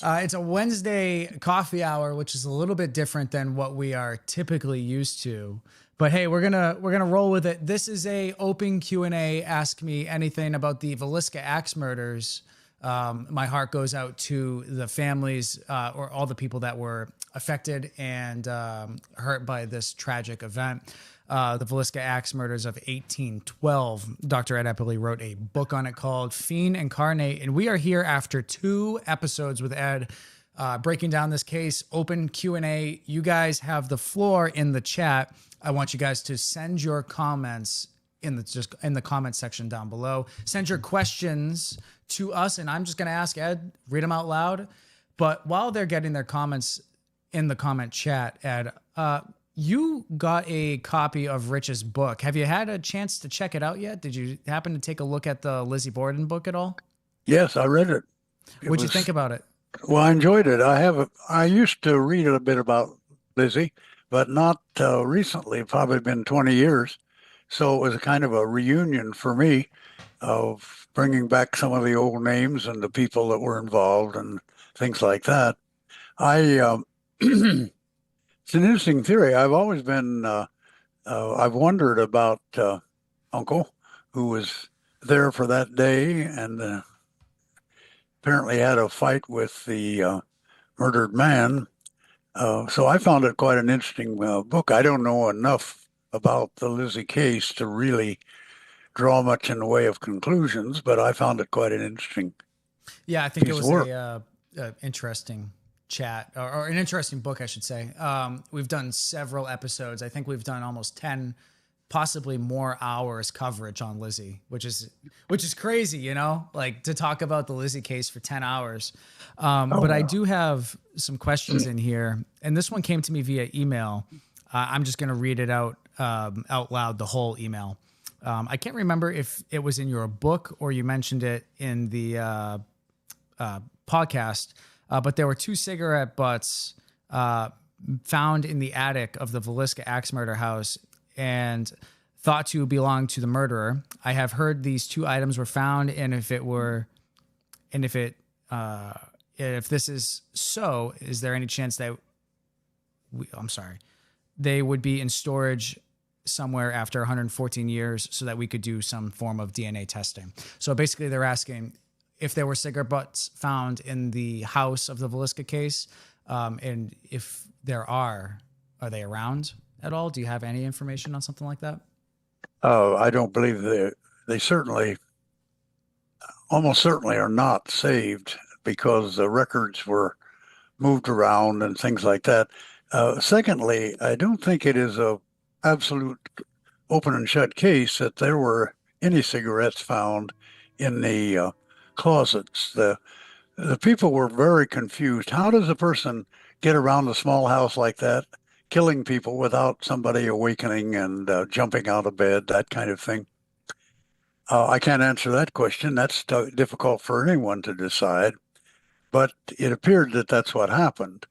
It's a Wednesday coffee hour, which is a little bit different than what we are typically used to. But hey, we're gonna roll with it. This is a open Q&A. Ask me anything about the Villisca Axe Murders. My heart goes out to the families or all the people that were affected and hurt by this tragic event. The Villisca Axe Murders of 1812. Dr. Ed Epperly wrote a book on it called Fiend Incarnate, and we are here after 2 episodes with Ed breaking down this case. Open Q&A. You guys have the floor in the chat. I want you guys to send your comments in the comment section down below. Send your questions to us, and I'm just going to ask Ed, read them out loud. But while they're getting their comments in the comment chat, Ed, you got a copy of Rich's book. Have you had a chance to check it out yet? Did you happen to take a look at the Lizzie Borden book at all? Yes, I read it. What'd you think about it? Well, I enjoyed it. I used to read a bit about Lizzie, but not recently. Probably been 20 years. So it was a kind of a reunion for me of bringing back some of the old names and the people that were involved and things like that. I It's an interesting theory. I've always been, I've wondered about Uncle, who was there for that day and apparently had a fight with the murdered man. So I found it quite an interesting book. I don't know enough about the Lizzie case to really draw much in the way of conclusions, but I found it quite an interesting. Yeah, I think it was a interesting chat or an interesting book, I should say. We've done several episodes. I think we've done almost 10, possibly more hours coverage on Lizzie, which is crazy, you know, like to talk about the Lizzie case for 10 hours. But I do have some questions in here, and this one came to me via email. I'm just going to read it out loud, the whole email. I can't remember if it was in your book or you mentioned it in the podcast. But there were 2 cigarette butts found in the attic of the Villisca Axe Murder house and thought to belong to the murderer. I have heard these 2 items were found, and if this is so, is there any chance that they would be in storage somewhere after 114 years so that we could do some form of DNA testing? So basically, they're asking if there were cigarette butts found in the house of the Villisca case, and if there are they around at all? Do you have any information on something like that? I don't believe they almost certainly are not saved because the records were moved around and things like that. Secondly, I don't think it is a absolute open and shut case that there were any cigarettes found in the closets. The people were very confused. How does a person get around a small house like that, killing people without somebody awakening and jumping out of bed, that kind of thing? I can't answer that question. That's difficult for anyone to decide. But it appeared that that's what happened.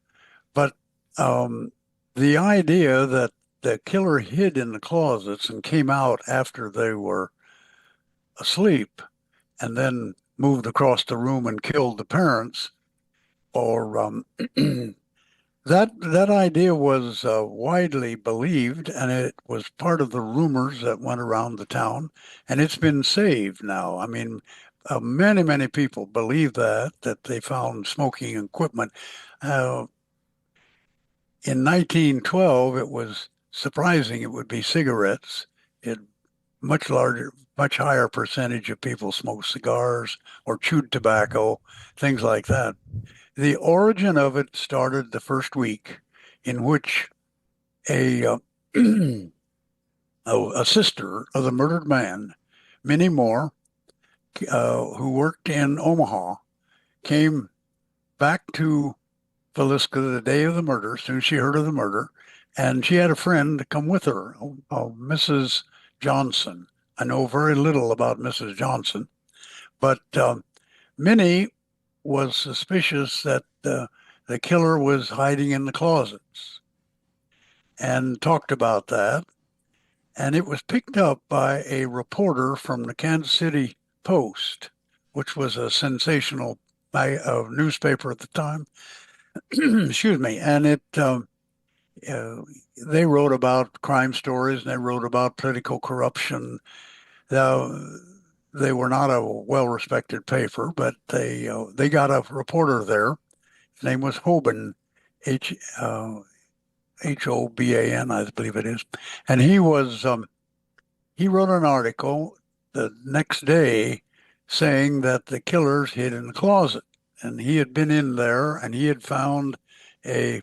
But the idea that the killer hid in the closets and came out after they were asleep and then moved across the room and killed the parents, or that idea was widely believed, and it was part of the rumors that went around the town, and it's been saved now. I mean, many people believe that they found smoking equipment. In 1912, it was surprising it would be cigarettes. It much higher percentage of people smoked cigars or chewed tobacco, things like that. The origin of it started the first week in which a sister of the murdered man, Minnie Moore, who worked in Omaha, came back to Villisca the day of the murder, as soon as she heard of the murder, and she had a friend come with her, Mrs. Johnson. I know very little about Mrs. Johnson, but Minnie was suspicious that the killer was hiding in the closets and talked about that. And it was picked up by a reporter from the Kansas City Post, which was a sensational newspaper at the time. Excuse me, and uh, they wrote about crime stories and they wrote about political corruption. Now, they were not a well-respected paper, but they got a reporter there. His name was Hoban, H Hoban, I believe it is, and he wrote an article the next day saying that the killers hid in the closet, and he had been in there and he had found a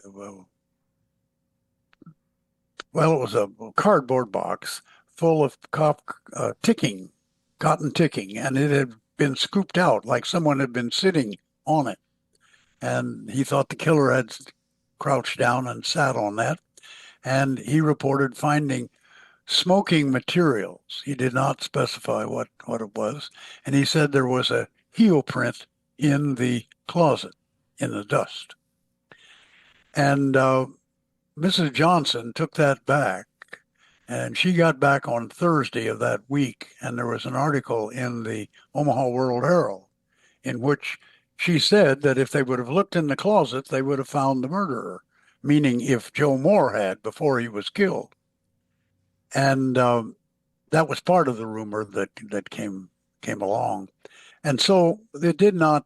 well, it was a cardboard box full of cotton ticking, and it had been scooped out like someone had been sitting on it. And he thought the killer had crouched down and sat on that. And he reported finding smoking materials. He did not specify what it was. And he said there was a heel print in the closet in the dust. And Mrs. Johnson took that back, and she got back on Thursday of that week, and there was an article in the Omaha World Herald in which she said that if they would have looked in the closet, they would have found the murderer, meaning if Joe Moore had before he was killed. And that was part of the rumor that came along. And so it did not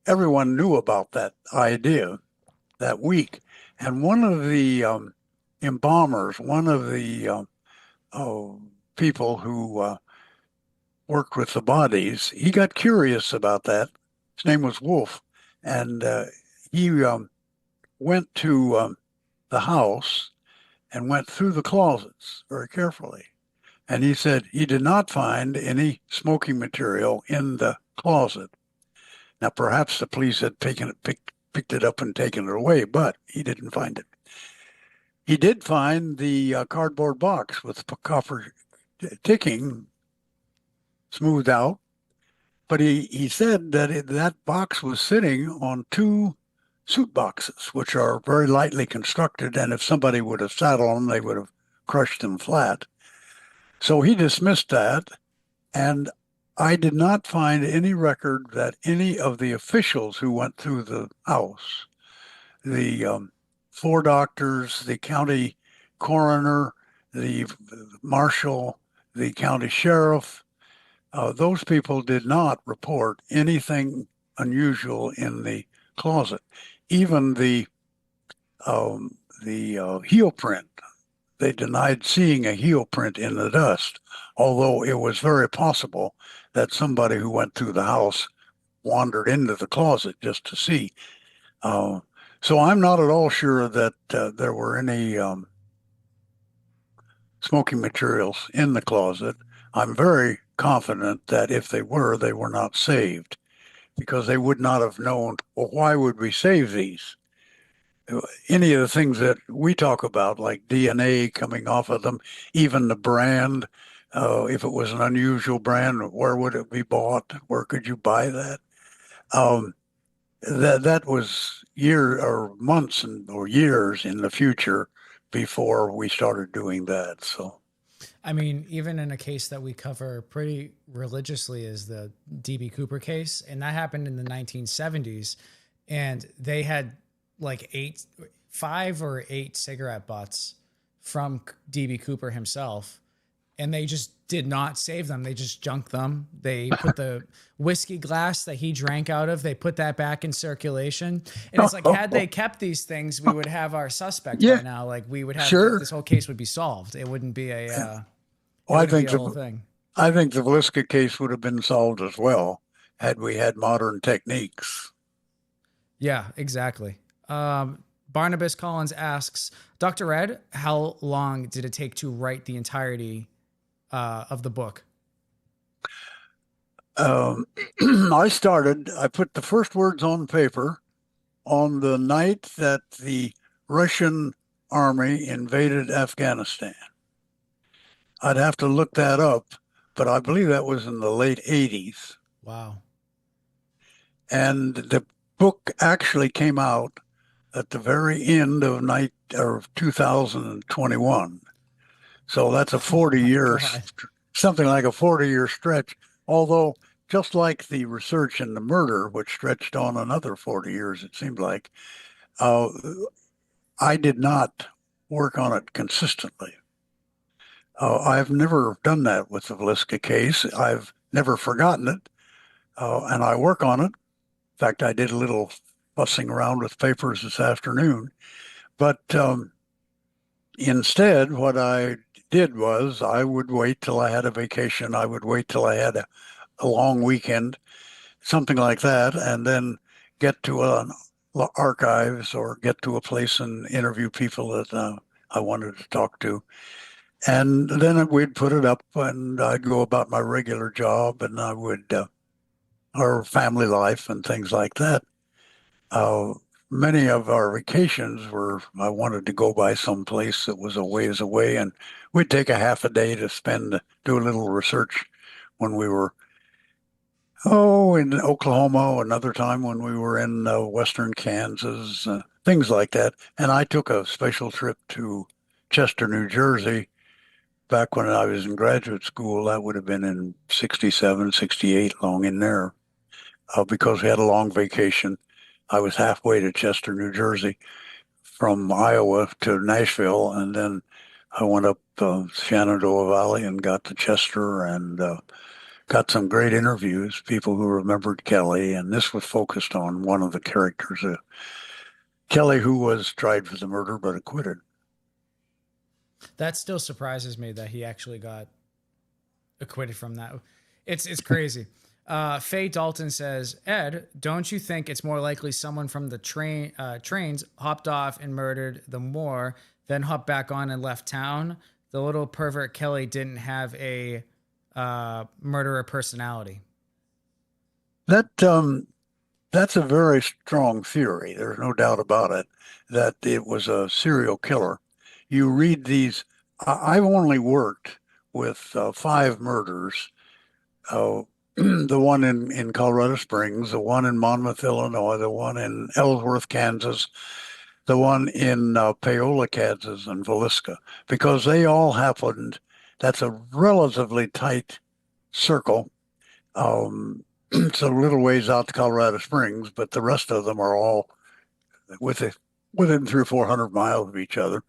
everyone knew about that idea that week. And one of the embalmers, one of the people who worked with the bodies, he got curious about that. His name was Wolf, and he went to the house and went through the closets very carefully. And he said he did not find any smoking material in the closet. Now, perhaps the police had picked it up and taken it away, but he didn't find it. He did find the cardboard box with copper ticking smoothed out, but he said that that box was sitting on two suit boxes, which are very lightly constructed, and if somebody would have sat on them, they would have crushed them flat. So he dismissed that, and I did not find any record that any of the officials who went through the house, the 4 doctors, the county coroner, the marshal, the county sheriff, those people did not report anything unusual in the closet. Even the heel print, they denied seeing a heel print in the dust, although it was very possible that somebody who went through the house wandered into the closet just to see. So I'm not at all sure that there were any smoking materials in the closet. I'm very confident that if they were not saved, because they would not have known, well, why would we save these? Any of the things that we talk about, like DNA coming off of them, even the brand, if it was an unusual brand, where would it be bought? Where could you buy that? That was years or months or years in the future before we started doing that. So, I mean, even in a case that we cover pretty religiously is the DB Cooper case, and that happened in the 1970s, and they had like 5 or 8 cigarette butts from DB Cooper himself, and they just did not save them. They just junked them. They put the whiskey glass that he drank out of, they put that back in circulation. And it's like, had they kept these things, we would have our suspect by now. Like, we would have, this whole case would be solved. It wouldn't be a, I think the Villisca case would have been solved as well had we had modern techniques. Yeah, exactly. Barnabas Collins asks, Dr. Ed, how long did it take to write the entirety of the book? I put the first words on paper on the night that the Russian army invaded Afghanistan. I'd have to look that up, but I believe that was in the late 80s. Wow. And the book actually came out at the very end of 2021. So that's a 40-year something like a 40-year stretch, although just like the research in the murder, which stretched on another 40 years, it seemed like, uh, I did not work on it consistently. I've never done that with the Villisca case. I've never forgotten it, and I work on it. In fact, I did a little fussing around with papers this afternoon. But instead, what I did was I would wait till I had a vacation. I would wait till I had a long weekend, something like that, and then get to an archives or get to a place and interview people that I wanted to talk to. And then we'd put it up and I'd go about my regular job and I would, our family life and things like that. Uh, Many of our vacations were, I wanted to go by some place that was a ways away, and we'd take a half a day to spend, do a little research when we were, in Oklahoma, another time when we were in western Kansas, things like that. And I took a special trip to Chester, New Jersey, back when I was in graduate school. That would have been in 67, 68, long in there, because we had a long vacation. I was halfway to Chester, New Jersey from Iowa to Nashville, and then I went up Shenandoah Valley and got to Chester and got some great interviews, people who remembered Kelly, and this was focused on one of the characters, Kelly, who was tried for the murder but acquitted. That still surprises me that he actually got acquitted from that. It's crazy. Faye Dalton says, Ed, don't you think it's more likely someone from the trains hopped off and murdered the Moore, then hopped back on and left town? The little pervert Kelly didn't have a murderer personality. That's a very strong theory. There's no doubt about it that it was a serial killer. You read these. I've only worked with 5 murders. Uh, the one in Colorado Springs, the one in Monmouth, Illinois, the one in Ellsworth, Kansas, the one in Paola, Kansas, and Villisca, because they all happened. That's a relatively tight circle. It's a little ways out to Colorado Springs, but the rest of them are all within 300 or 400 miles of each other.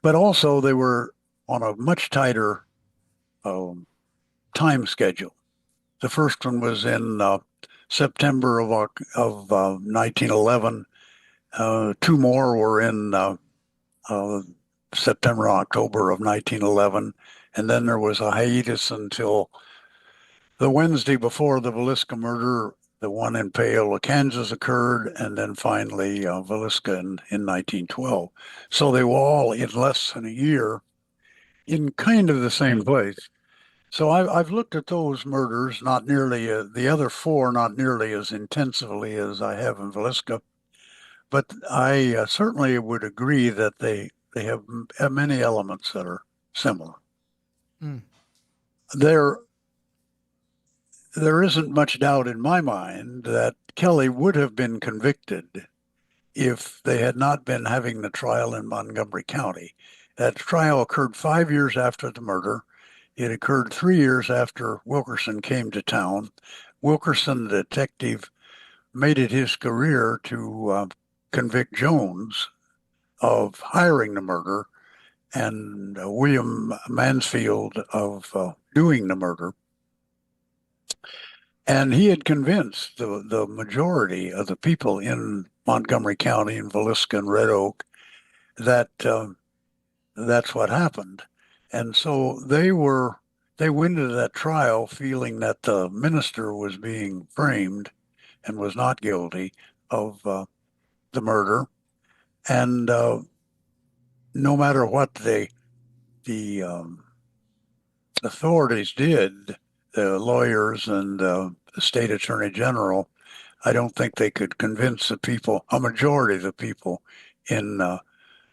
But also, they were on a much tighter um, time schedule. The first one was in September of 1911. 2 more were in uh, September, October of 1911. And then there was a hiatus until the Wednesday before the Villisca murder. The one in Paola, Kansas occurred, and then finally Villisca in 1912. So they were all in less than a year in kind of the same place. So I've looked at those murders, not nearly the other 4, not nearly as intensively as I have in Villisca, but I certainly would agree that they have many elements that are similar. Mm. There isn't much doubt in my mind that Kelly would have been convicted if they had not been having the trial in Montgomery County. That trial occurred 5 years after the murder. It occurred 3 years after Wilkerson came to town. Wilkerson, the detective, made it his career to convict Jones of hiring the murder and William Mansfield of doing the murder. And he had convinced the majority of the people in Montgomery County and Villisca and Red Oak that that's what happened. And so they went into that trial feeling that the minister was being framed and was not guilty of the murder. And no matter what the authorities did, the lawyers and the state attorney general, I don't think they could convince the people, a majority of the people in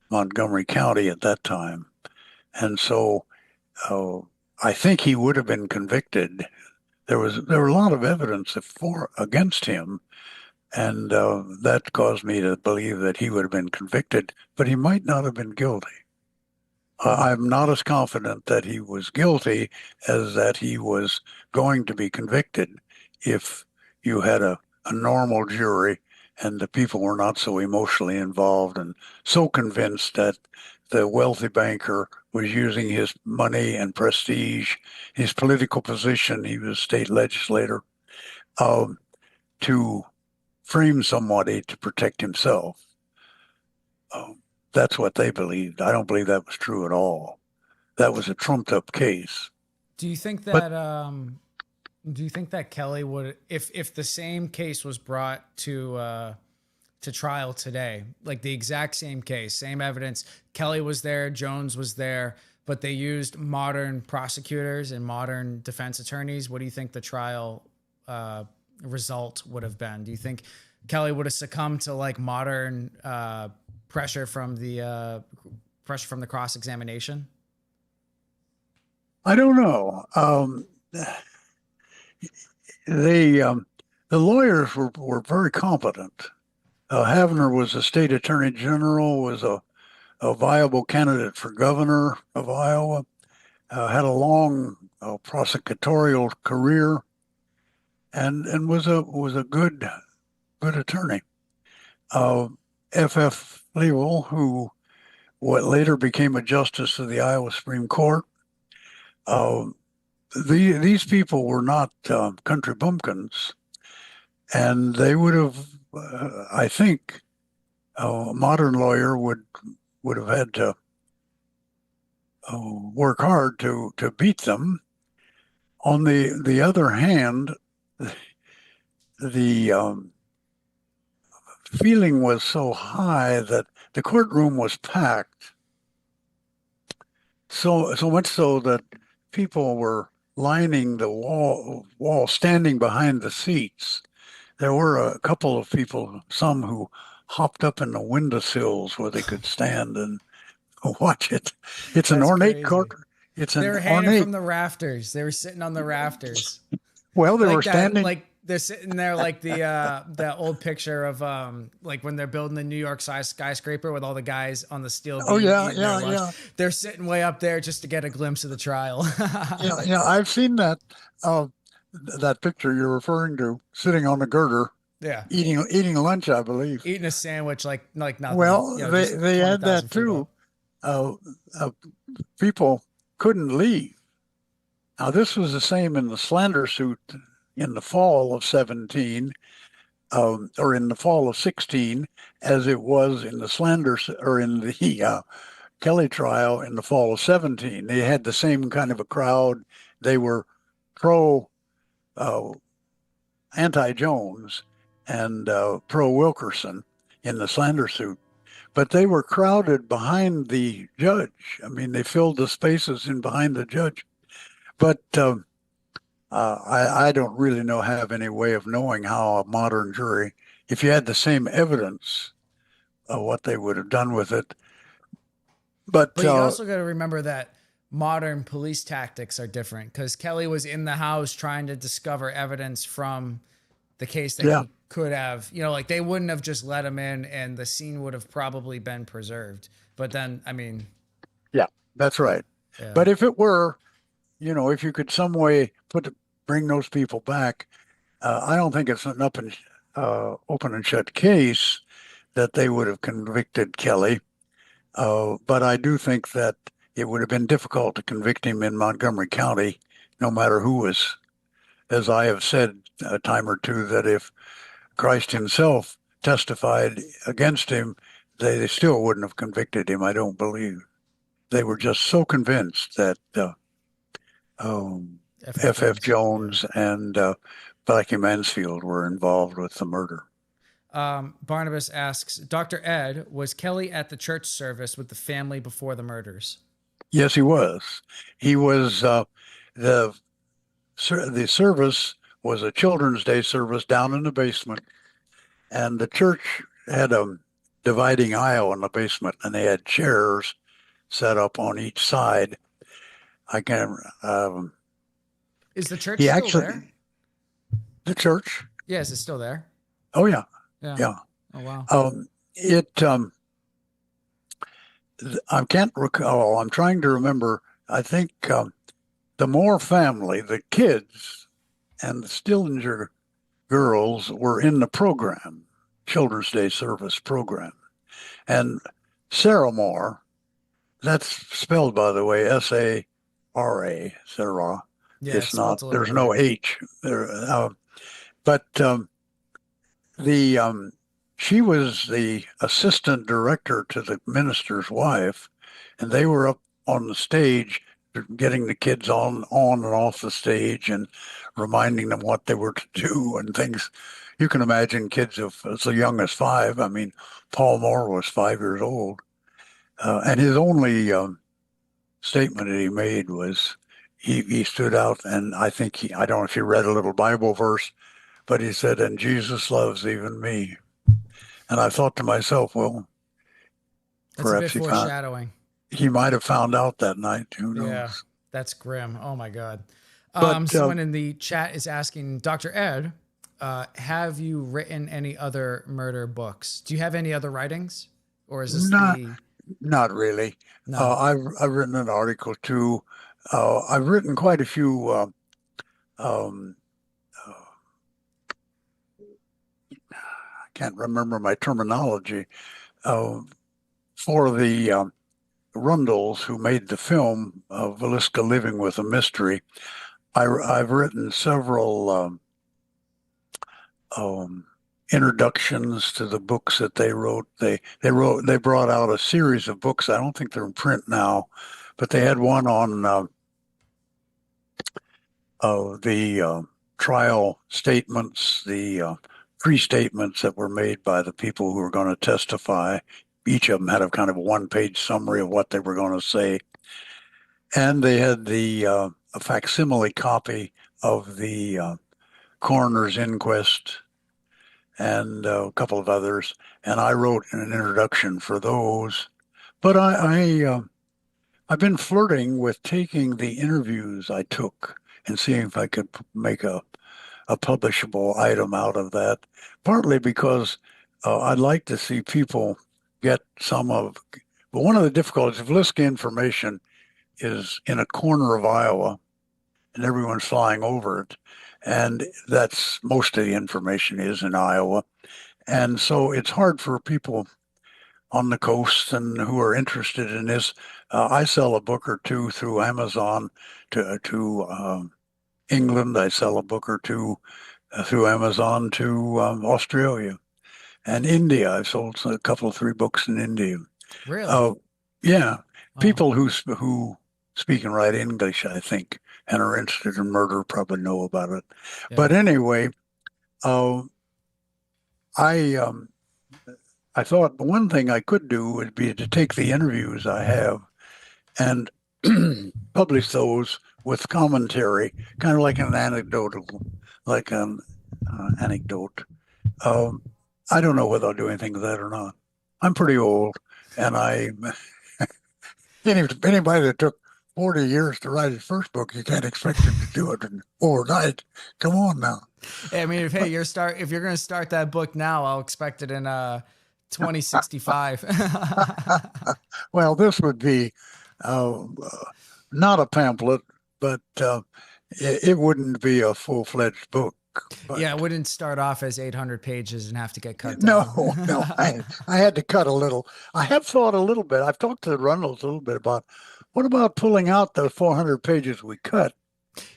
Montgomery County at that time. And so I think he would have been convicted. There were a lot of evidence against him, and that caused me to believe that he would have been convicted, but he might not have been guilty. I'm not as confident that he was guilty as that he was going to be convicted if you had a normal jury and the people were not so emotionally involved and so convinced that the wealthy banker was using his money and prestige, his political position, he was a state legislator, um, to frame somebody to protect himself. Um, that's what they believed. I don't believe that was true at all. That was a trumped up case. Do you think But that Kelly would, if the same case was brought to trial today, like the exact same case, same evidence, Kelly was there, Jones was there, but they used modern prosecutors and modern defense attorneys, what do you think the trial result would have been? Do you think Kelly would have succumbed to like modern pressure from the cross examination? I don't know. They the lawyers were very competent. Havner was a state attorney general, was a viable candidate for governor of Iowa, had a long prosecutorial career, and was a good attorney. F.F. Leavell, who what later became a justice of the Iowa Supreme Court. These people were not country bumpkins, and they would have, I think, a modern lawyer would have had to work hard to beat them. On the other hand, the feeling was so high that the courtroom was packed, so much so that people were lining the wall, standing behind the seats. There were a couple of people, some who hopped up in the windowsills where they could stand and watch it. It's an That's ornate crazy. court. It's They an were hanging ornate. from the rafters. They were sitting on the rafters. Well, they were Like that, standing. like they're sitting there like the that old picture of like when they're building the New York skyscraper with all the guys on the steel Oh beam yeah, eating their yeah, lunch. yeah, They're sitting way up there just to get a glimpse of the trial. yeah, yeah. I've seen that. Uh, that picture you're referring to, sitting on the girder, Yeah. eating lunch, I believe. Eating a sandwich like nothing, Well, just they had 20,000 that feet too. up. Uh, uh, People couldn't leave. Now, this was the same in the slander suit in the fall of 17, or in the fall of 16, as it was in the or in the Kelly trial in the fall of 17. They had the same kind of a crowd. They were pro uh, anti-Jones and pro Wilkerson in the slander suit, but they were crowded behind the judge. I mean, they filled the spaces in behind the judge. But I don't really have any way of knowing how a modern jury, if you had the same evidence, what they would have done with it. But But you also got to remember that modern police tactics are different because Kelly was in the house trying to discover evidence from the case that yeah, he could have, like they wouldn't have just let him in and the scene would have probably been preserved. But then, I mean, yeah, that's right. yeah. But if it were, if you could some way bring those people back, I don't think it's an open and shut case that they would have convicted Kelly. But I do think that it would have been difficult to convict him in Montgomery County, no matter who was, as I have said a time or two, that if Christ himself testified against him, they still wouldn't have convicted him, I don't believe. They were just so convinced that F.F. Yeah. Jones and Blackie Mansfield were involved with the murder. Barnabas asks, Dr. Ed, was Kelly at the church service with the family before the murders? Yes, he was. He was the the service was a Children's Day service down in the basement, and the church had a dividing aisle in the basement, and they had chairs set up on each side. I can. Is the church He still there? actually the church. Yes, it's still there. Oh yeah, Yeah. yeah. Oh, wow. It I can't recall. I'm trying to remember. I think the Moore family, the kids, and the Stillinger girls were in the program, Children's Day service program. And Sarah Moore, that's spelled, by the way, Sara, Sarah. Yeah, It's it's not, spelled a little there's no weird. H there. But the she was the assistant director to the minister's wife, and they were up on the stage getting the kids on and off the stage and reminding them what they were to do and things. You can imagine kids of as young as 5. I mean, Paul Moore was 5 years old, and his only statement that he made was he stood out, and I think I don't know if he read a little Bible verse, but he said, "And Jesus loves even me." And I thought to myself, well, That's a bit perhaps foreshadowing. he might have found out that night. Who Yeah, knows? that's grim. Oh my God. But Someone in the chat is asking, Dr. Ed, have you written any other murder books? Do you have any other writings? Or is this not the, not really. no? I've written an article too. I've written quite a few. Um, uh, I can't remember my terminology uh, for the Rundles who made the film Villisca Living with a Mystery. I've written several um, introductions to the books that they wrote. They brought out a series of books. I don't think they're in print now, but they had one on the trial statements, the pre-statements that were made by the people who were going to testify. Each of them had a kind of one-page summary of what they were going to say, and they had the a facsimile copy of the coroner's inquest and a couple of others. And I wrote an introduction for those. But I've been flirting with taking the interviews I took and seeing if I could make a publishable item out of that. Partly because I'd like to see people get some of. But one of the difficulties of Villisca information is in a corner of Iowa, and everyone's flying over it, and that's most of the information is in Iowa. And so it's hard for people on the coast and who are interested in this. I sell a book or two through Amazon to England. I sell a book or two through Amazon to Australia and India. I've sold a couple of 3 books in India. Really? Uh, yeah, Oh, people who speak and write English, I think, and are interested in murder probably know about it. yeah. But anyway, uh, I I thought one thing I could do would be to take the interviews I have and publish those with commentary, kind of like an anecdotal, like an anecdote. Um, I don't know whether I'll do anything with that or not. I'm pretty old, and anybody that took 40 years to write his first book, you can't expect him to do it overnight. Come on now. I mean, if hey, if you're gonna start that book now, I'll expect it in 2065. Well, this would be uh, not a pamphlet, but it wouldn't be a full-fledged book. But Yeah, it wouldn't start off as 800 pages and have to get cut down. no, I had to cut a little. I have thought a little bit. I've talked to Reynolds a little bit about what about pulling out the 400 pages we cut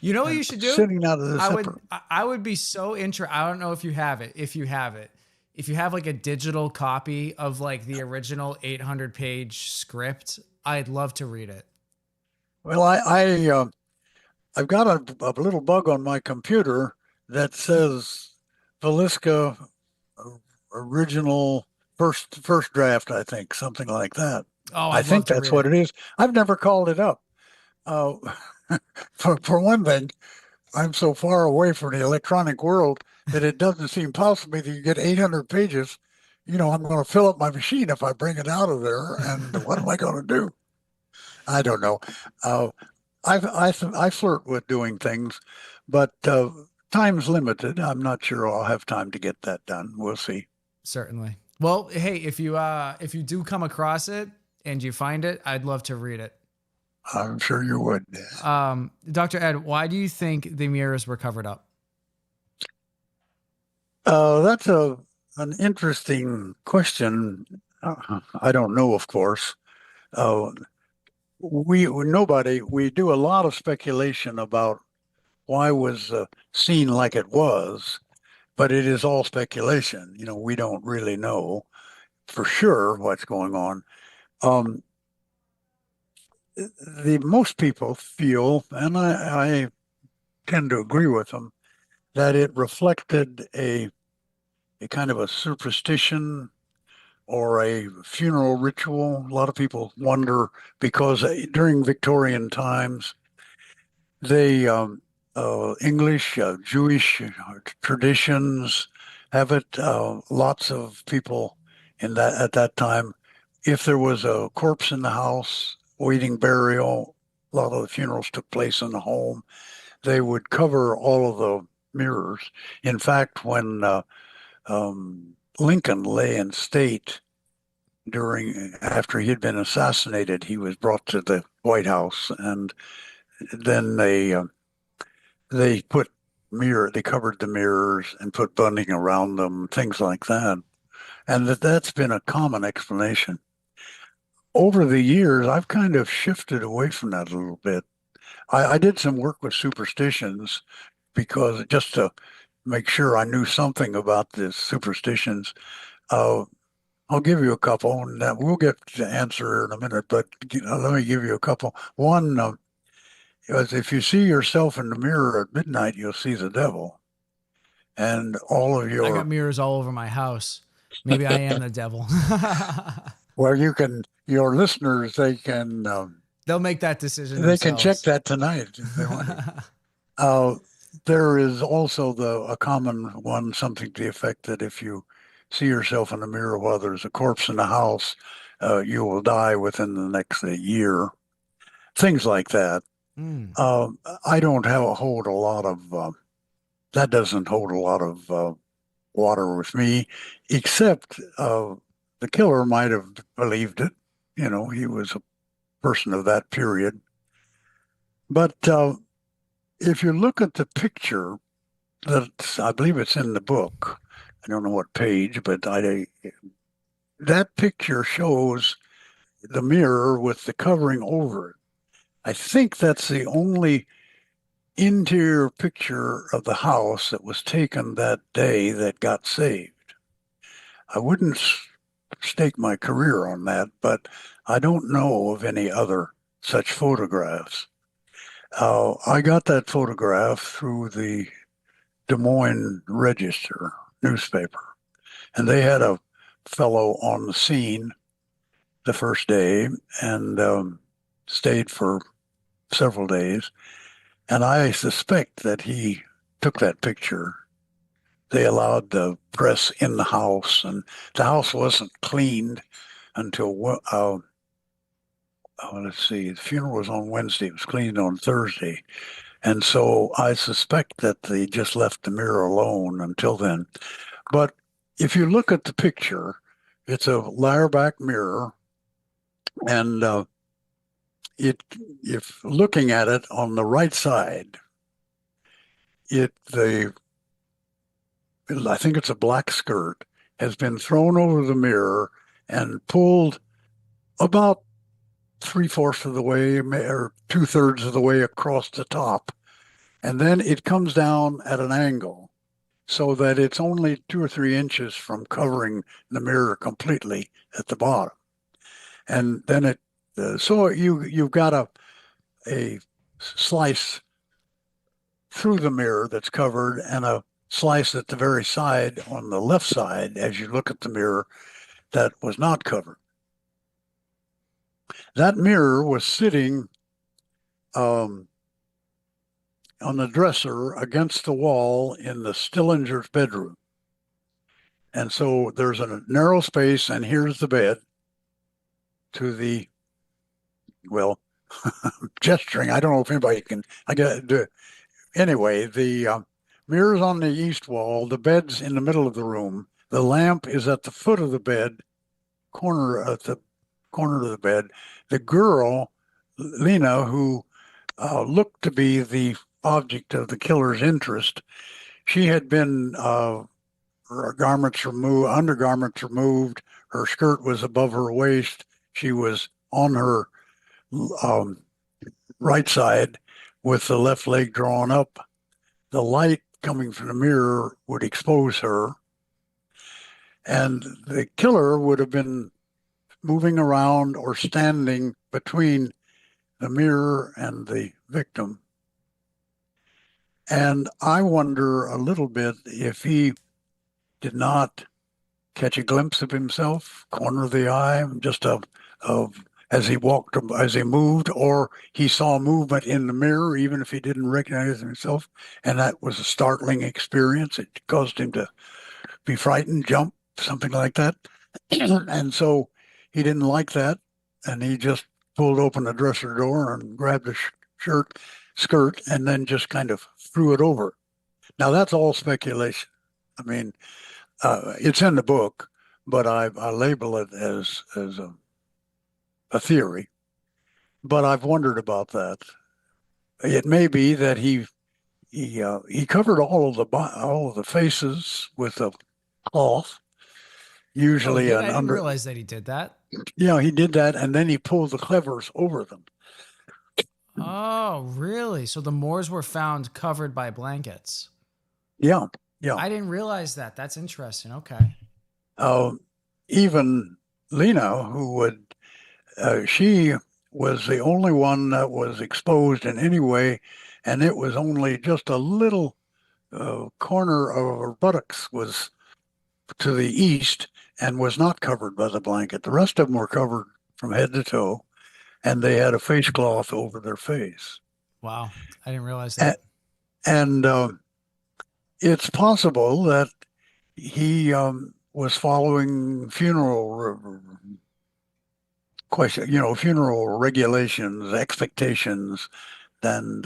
You know what and you should do? sending out as a separate. I would be so interested. I don't know if you have it. If you have like a digital copy of like the original 800 page script, I'd love to read it. Well, I've got a little bug on my computer that says Villisca original first draft, I think, something like that. Oh, I I'd love think to that's read what it. it is. I've never called it up. Uh, for one thing, I'm so far away from the electronic world that it doesn't seem possible that you get 800 pages. You know, I'm going to fill up my machine if I bring it out of there, and what am I going to do? I don't know. Uh, I flirt with doing things, but time's limited. I'm not sure I'll have time to get that done. We'll see. Certainly. Well, hey, if you do come across it and you find it, I'd love to read it. I'm sure you would. Dr. Ed, why do you think the mirrors were covered up? That's an interesting question. I don't know, of course. Uh, we do a lot of speculation about why was the scene like it was, but it is all speculation. We don't really know for sure what's going on. Um, the most people feel, and I tend to agree with them, that it reflected a kind of a superstition or a funeral ritual. A lot of people wonder because during Victorian times, they English, Jewish traditions have it. Lots of people in that at that time, if there was a corpse in the house waiting burial, a lot of the funerals took place in the home. They would cover all of the mirrors. In fact, when Lincoln lay in state after he had been assassinated, he was brought to the White House, and then they covered the mirrors and put bunting around them, things like that, and that's been a common explanation. Over the years, I've kind of shifted away from that a little bit. I did some work with superstitions because just to make sure I knew something about the superstitions. Uh, I'll give you a couple, and we'll get to the answer in a minute, but let me give you a couple. One is if you see yourself in the mirror at midnight, you'll see the devil. And all of I got your, mirrors all over my house. Maybe I am the devil. well, your listeners, They'll make that decision they can check themselves. that tonight if they want to. Uh, there is also a common one, something to the effect that if you see yourself in the mirror while there's a corpse in the house, you will die within the next year. Things like that. Mm. I don't hold a lot of that doesn't hold a lot of water with me, except the killer might have believed it. He was a person of that period. But if you look at the picture, I believe it's in the book. I don't know what page, but that picture shows the mirror with the covering over it. I think that's the only interior picture of the house that was taken that day that got saved. I wouldn't stake my career on that, but I don't know of any other such photographs. I got that photograph through the Des Moines Register newspaper, and they had a fellow on the scene the first day and stayed for several days. And I suspect that he took that picture. They allowed the press in the house, and the house wasn't cleaned until, let's see, the funeral was on Wednesday. It was cleaned on Thursday. And so I suspect that they just left the mirror alone until then. But if you look at the picture, it's a lyre-back mirror, and if looking at it on the right side, I think it's a black skirt, has been thrown over the mirror and pulled about three-fourths of the way or two-thirds of the way across the top. And then it comes down at an angle so that it's only 2 or 3 inches from covering the mirror completely at the bottom. And then so you've got a slice through the mirror that's covered and a slice at the very side on the left side as you look at the mirror that was not covered. That mirror was sitting on the dresser against the wall in the Stillinger's bedroom. And so there's a narrow space, and here's the bed to the, well, gesturing. I don't know if anybody can, I got to anyway, the mirror's on the east wall, the bed's in the middle of the room, the lamp is at the foot of the bed, corner at the corner of the bed. The girl, Lena, who looked to be the object of the killer's interest, she had been her garments removed, undergarments removed. Her skirt was above her waist. She was on her um, right side with the left leg drawn up. The light coming from the mirror would expose her, and the killer would have been moving around or standing between the mirror and the victim. And I wonder a little bit if he did not catch a glimpse of himself, corner of the eye, just of as he walked, as he moved, or he saw movement in the mirror, even if he didn't recognize himself. And that was a startling experience. It caused him to be frightened, jump, something like that. And so he didn't like that. And he just pulled open the dresser door and grabbed the skirt, and then just kind of threw it over. Now, that's all speculation. I mean, it's in the book, but I label it as a theory. But I've wondered about that. It may be that he covered all of the faces with a cloth, usually I didn't realize that he did that. Yeah, he did that, and then he pulled the covers over them. Oh, really? So the Moors were found covered by blankets. Yeah. I didn't realize that. That's interesting. Okay. Even Lena, she was the only one that was exposed in any way, and it was only just a little corner of her buttocks was to the east and was not covered by the blanket. The rest of them were covered from head to toe, and they had a face cloth over their face. Wow. I didn't realize that. And it's possible that he was following funeral funeral regulations, expectations, and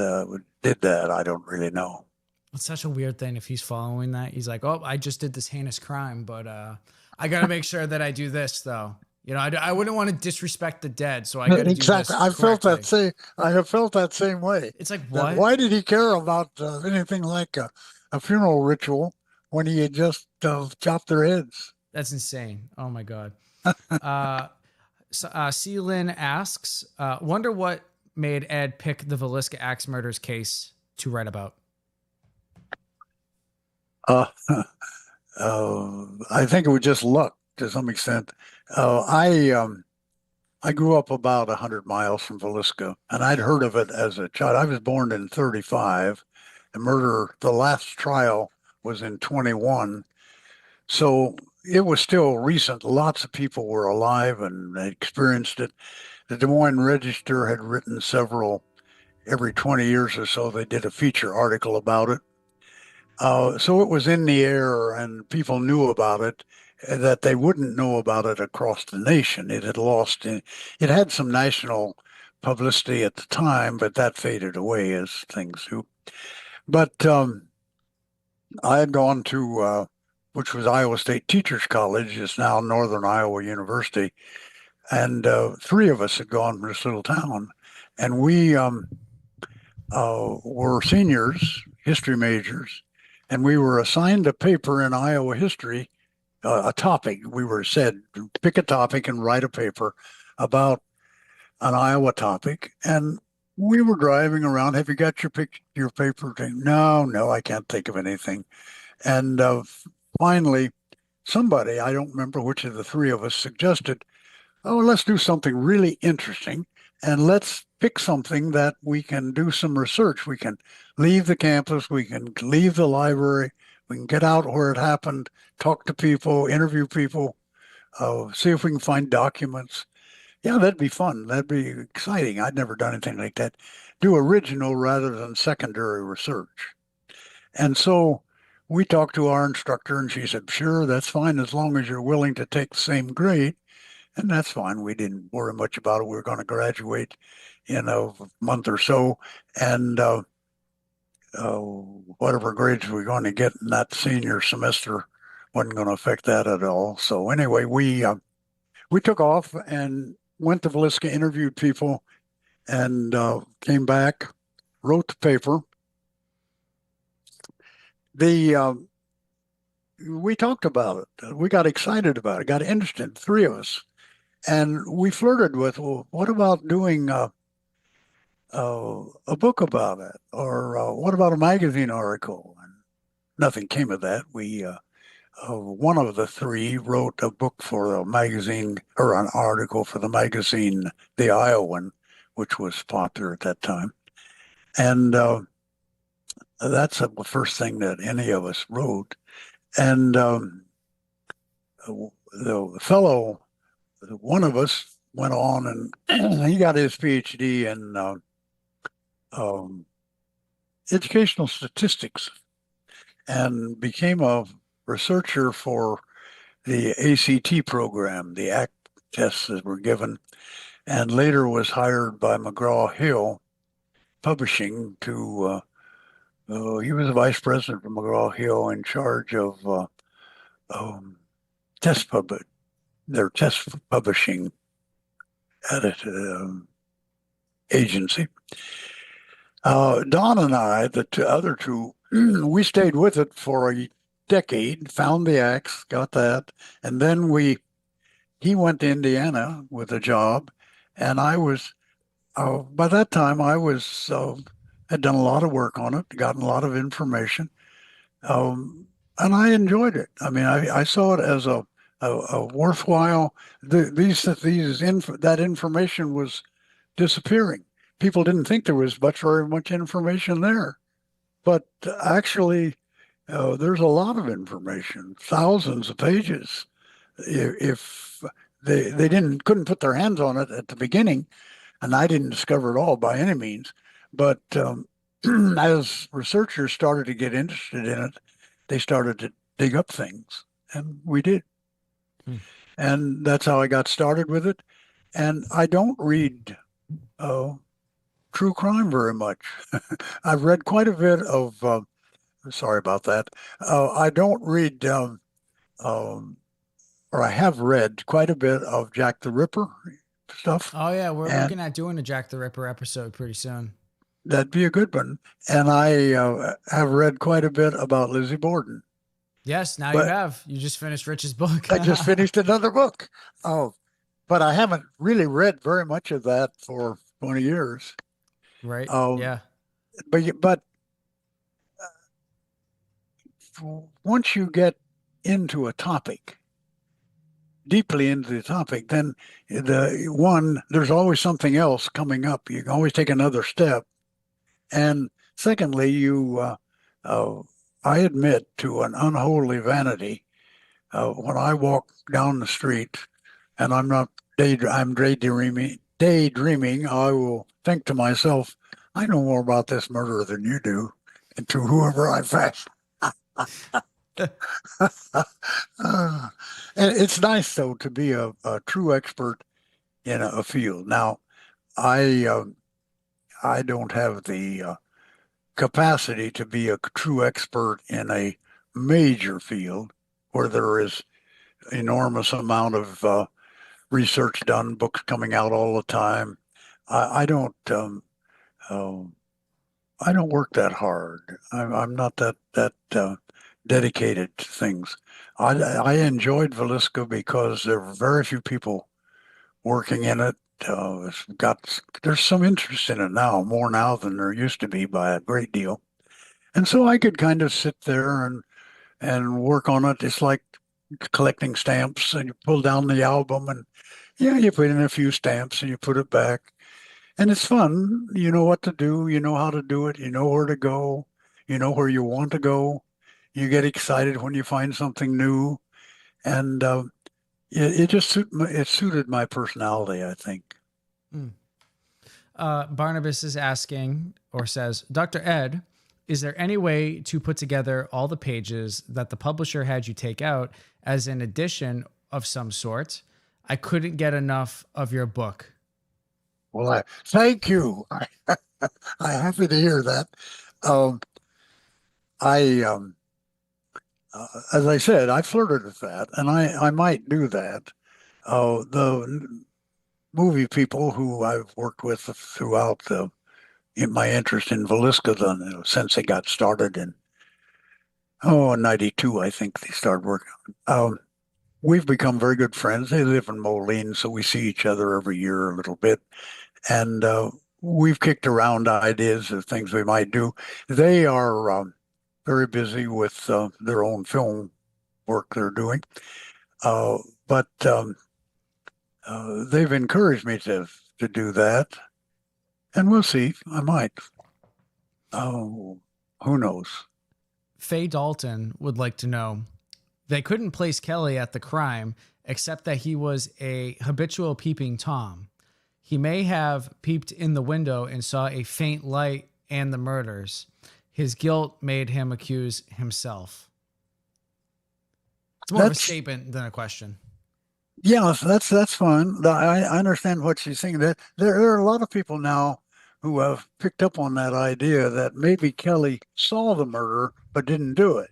did that. I don't really know. It's such a weird thing if he's following that. He's like, oh, I just did this heinous crime, but I got to make sure that I do this, though. You know, I wouldn't want to disrespect the dead, so I got to do this. Exactly. I have felt that same way. It's like, what? Why did he care about anything like a funeral ritual when he had just chopped their heads? That's insane. Oh my God. C. Lynn asks, wonder what made Ed pick the Villisca Axe Murders case to write about? I think it was just luck to some extent. I grew up about 100 miles from Villisca, and I'd heard of it as a child. I was born in 35. The last trial was in 21. So it was still recent. Lots of people were alive and experienced it. The Des Moines Register had written several, every 20 years or so, they did a feature article about it. So it was in the air, and people knew about it, that they wouldn't know about it across the nation. It had some national publicity at the time, but that faded away as things do. But I had gone to, which was Iowa State Teachers College, it's now Northern Iowa University, and three of us had gone from this little town, and we were seniors, history majors, and we were assigned a paper in Iowa history, a topic. We were said, pick a topic and write a paper about an Iowa topic. And we were driving around. Have you got your paper? No, I can't think of anything. And finally, somebody, I don't remember which of the three of us, suggested, oh, let's do something really interesting. And let's pick something that we can do some research. We can leave the campus, we can leave the library, we can get out where it happened, talk to people, interview people, see if we can find documents. Yeah, that'd be fun. That'd be exciting. I'd never done anything like that. Do original rather than secondary research. And so we talked to our instructor, and she said, sure, that's fine as long as you're willing to take the same grade. And that's fine. We didn't worry much about it. We were going to graduate in a month or so, and whatever grades we were going to get in that senior semester wasn't going to affect that at all. So anyway, we took off, and went to Villisca, interviewed people, and came back, wrote the paper. The We talked about it. We got excited about it, got interested, three of us, and we flirted with, well, what about doing a book about it, or what about a magazine article? And nothing came of that. We One of the three wrote a book for a magazine, or an article for the magazine, The Iowan, which was popular at that time. And that's the first thing that any of us wrote. And the fellow, one of us went on and he got his PhD in um, educational statistics and became a researcher for the ACT program, the ACT tests that were given, and later was hired by McGraw-Hill Publishing to, he was the vice president of McGraw-Hill in charge of um, test pub their test publishing edit, agency. Don and I, the other two, we stayed with it for a decade, found the axe, got that, and then he went to Indiana with a job, and I was by that time I was had done a lot of work on it, gotten a lot of information, and I enjoyed it. I mean, I saw it as a worthwhile. That information was disappearing. People didn't think there was very much information there, but actually, there's a lot of information, thousands of pages. If they couldn't put their hands on it at the beginning, and I didn't discover it all by any means, but as researchers started to get interested in it, they started to dig up things, and we did. Hmm. And that's how I got started with it. And I don't read true crime very much. I've read quite a bit of, sorry about that. I don't read, or I have read quite a bit of Jack the Ripper stuff. Oh yeah, we're And looking at doing a Jack the Ripper episode pretty soon. that'd be a good one. And I have read quite a bit about Lizzie Borden. Yes, now you But have. You just finished Rich's book. I just finished another book. Oh, but I haven't really read very much of that for 20 years. Right. Um, Yeah. but once you get into a topic, deeply into the topic, then there's always something else coming up. You can always take another step. And secondly, I admit to an unholy vanity, when I walk down the street and I'm daydreaming, I will think to myself, I know more about this murder than you do, and to whoever I pass. And it's nice, though, to be a true expert in a field. Now, I don't have the capacity to be a true expert in a major field where there is enormous amount of research done, books coming out all the time. I don't I don't work that hard. I'm not that dedicated to things. I enjoyed Villisca because there were very few people working in it. There's some interest in it now, more now than there used to be by a great deal. And so I could kind of sit there and work on it. It's like collecting stamps, and you pull down the album, and yeah, you put in a few stamps and you put it back. And it's fun. You know what to do, you know how to do it, you know where to go, you know where you want to go. You get excited when you find something new. And it suited my personality, I think. Mm. Barnabas is asking or says, Dr. Ed, is there any way to put together all the pages that the publisher had you take out as an edition of some sort? I couldn't get enough of your book. Well, thank you. I'm happy to hear that. Um, I As I said, I flirted with that, and I might do that. The movie people who I've worked with throughout in my interest in Villisca since they got started in, 92, I think they started working. We've become very good friends. They live in Moline, so we see each other every year a little bit. And we've kicked around ideas of things we might do. They are very busy with their own film work they're doing. But they've encouraged me to do that. And we'll see. I might. Oh, who knows? Faye Dalton would like to know, they couldn't place Kelly at the crime except that he was a habitual peeping Tom. He may have peeped in the window and saw a faint light and the murders. His guilt made him accuse himself. It's more of a statement than a question. Yeah, that's fine. I understand what she's saying. That there are a lot of people now who have picked up on that idea that maybe Kelly saw the murder but didn't do it.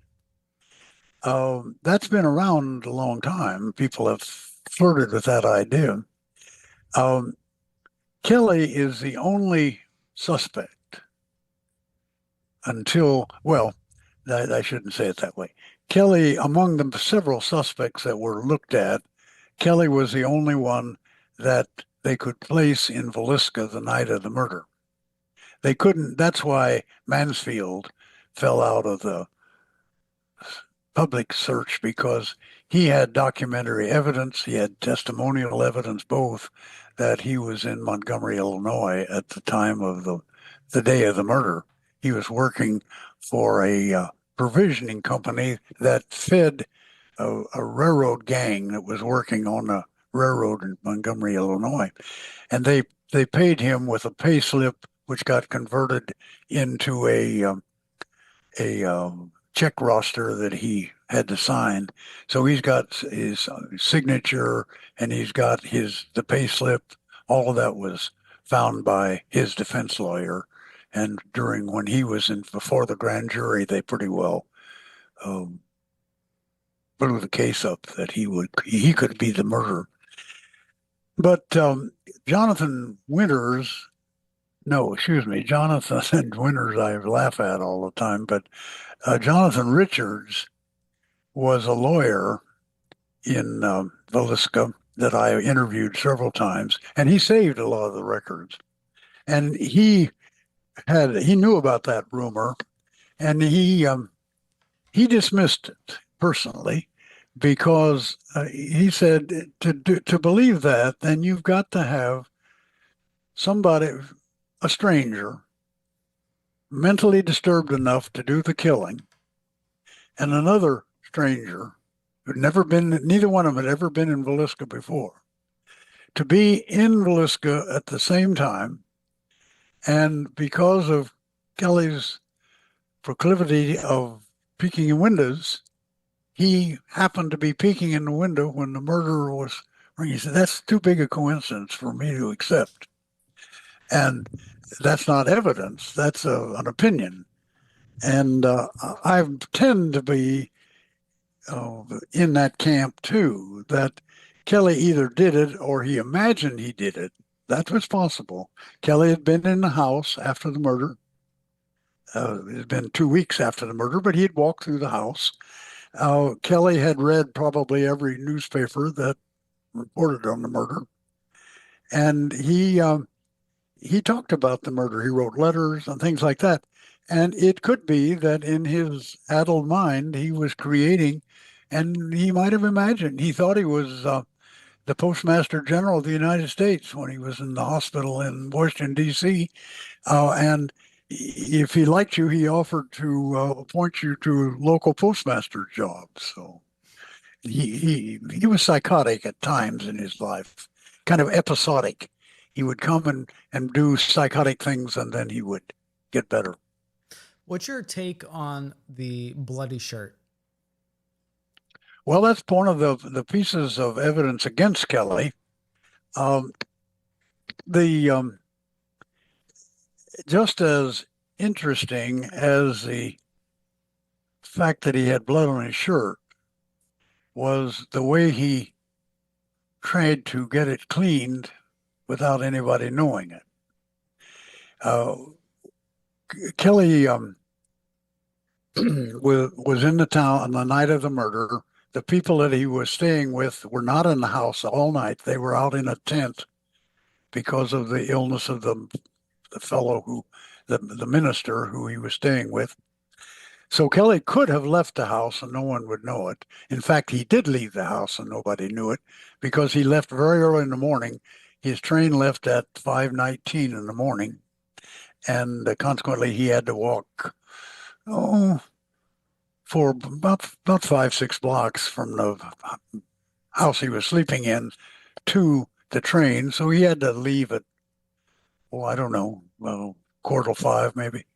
That's been around a long time. People have flirted with that idea. Kelly is the only suspect until, well, I shouldn't say it that way. Kelly, among the several suspects that were looked at, Kelly was the only one that they could place in Villisca the night of the murder. They couldn't, that's why Mansfield fell out of the public search, because he had documentary evidence, he had testimonial evidence, both, that he was in Montgomery, Illinois at the time of the day of the murder. He was working for a provisioning company that fed a railroad gang that was working on a railroad in Montgomery, Illinois. And they paid him with a pay slip, which got converted into a check roster that he had to sign. So he's got his signature and he's got the pay slip. All of that was found by his defense lawyer. And when he was before the grand jury, they pretty well blew the case up that he could be the murderer. But Jonathan Winters, no, excuse me, Jonathan and Winters I laugh at all the time, but Jonathan Richards was a lawyer in Villisca that I interviewed several times, and he saved a lot of the records. And he knew about that rumor, and he dismissed it personally, because he said to believe that, then you've got to have somebody, a stranger, mentally disturbed enough to do the killing, and another stranger who'd never been, neither one of them had ever been in Villisca before, to be in Villisca at the same time. And because of Kelly's proclivity of peeking in windows, he happened to be peeking in the window when the murderer was. He said, that's too big a coincidence for me to accept. And that's not evidence, that's an opinion. And I tend to be in that camp too, that Kelly either did it or he imagined he did it. That was possible. Kelly had been in the house after the murder. It had been 2 weeks after the murder, but he had walked through the house. Kelly had read probably every newspaper that reported on the murder. And he talked about the murder. He wrote letters and things like that. And it could be that in his addled mind, he was creating, and he might have imagined, he thought he was the Postmaster General of the United States when he was in the hospital in Washington, D.C. And if he liked you, he offered to appoint you to local postmaster jobs. So he was psychotic at times in his life, kind of episodic. He would come and do psychotic things, and then he would get better. What's your take on the bloody shirt? Well, that's one of the pieces of evidence against Kelly. The just as interesting as the fact that he had blood on his shirt was the way he tried to get it cleaned without anybody knowing it. Kelly was in the town on the night of the murder. The people that he was staying with were not in the house all night. They were out in a tent because of the illness of the fellow the minister who he was staying with. So Kelly could have left the house and no one would know it. In fact, he did leave the house and nobody knew it because he left very early in the morning. His train left at 5:19 in the morning, and consequently he had to walk for about 5-6 blocks from the house he was sleeping in to the train. So he had to leave at, I don't know, 4:45 maybe,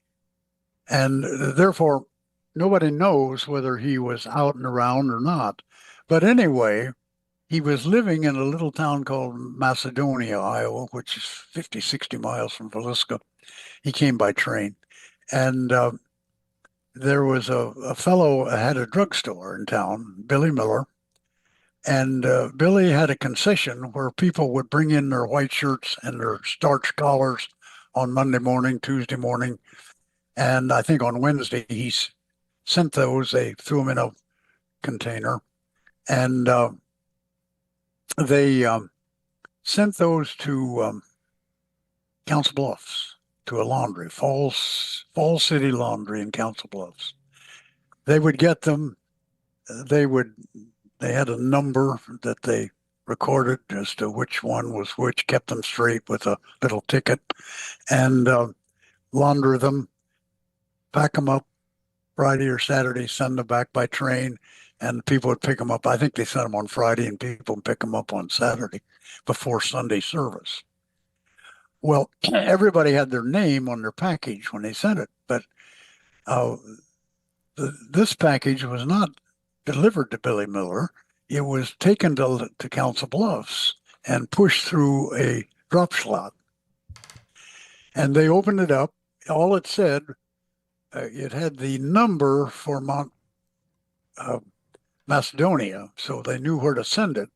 and therefore nobody knows whether he was out and around or not. But anyway, he was living in a little town called Macedonia, Iowa, which is 50, 60 miles from Villisca. He came by train. And there was a fellow had a drugstore in town, Billy Miller. And Billy had a concession where people would bring in their white shirts and their starch collars on Monday morning, Tuesday morning. And I think on Wednesday, he sent those. They threw them in a container. And they sent those to Council Bluffs, to a laundry, Falls City Laundry in Council Bluffs. They would get them. They had a number that they recorded as to which one was which, kept them straight with a little ticket, and launder them, pack them up Friday or Saturday, send them back by train, and people would pick them up. I think they sent them on Friday, and people would pick them up on Saturday before Sunday service. Well, everybody had their name on their package when they sent it, but this package was not delivered to Billy Miller. It was taken to Council Bluffs and pushed through a drop slot. And they opened it up. All it said, it had the number for Macedonia, so they knew where to send it.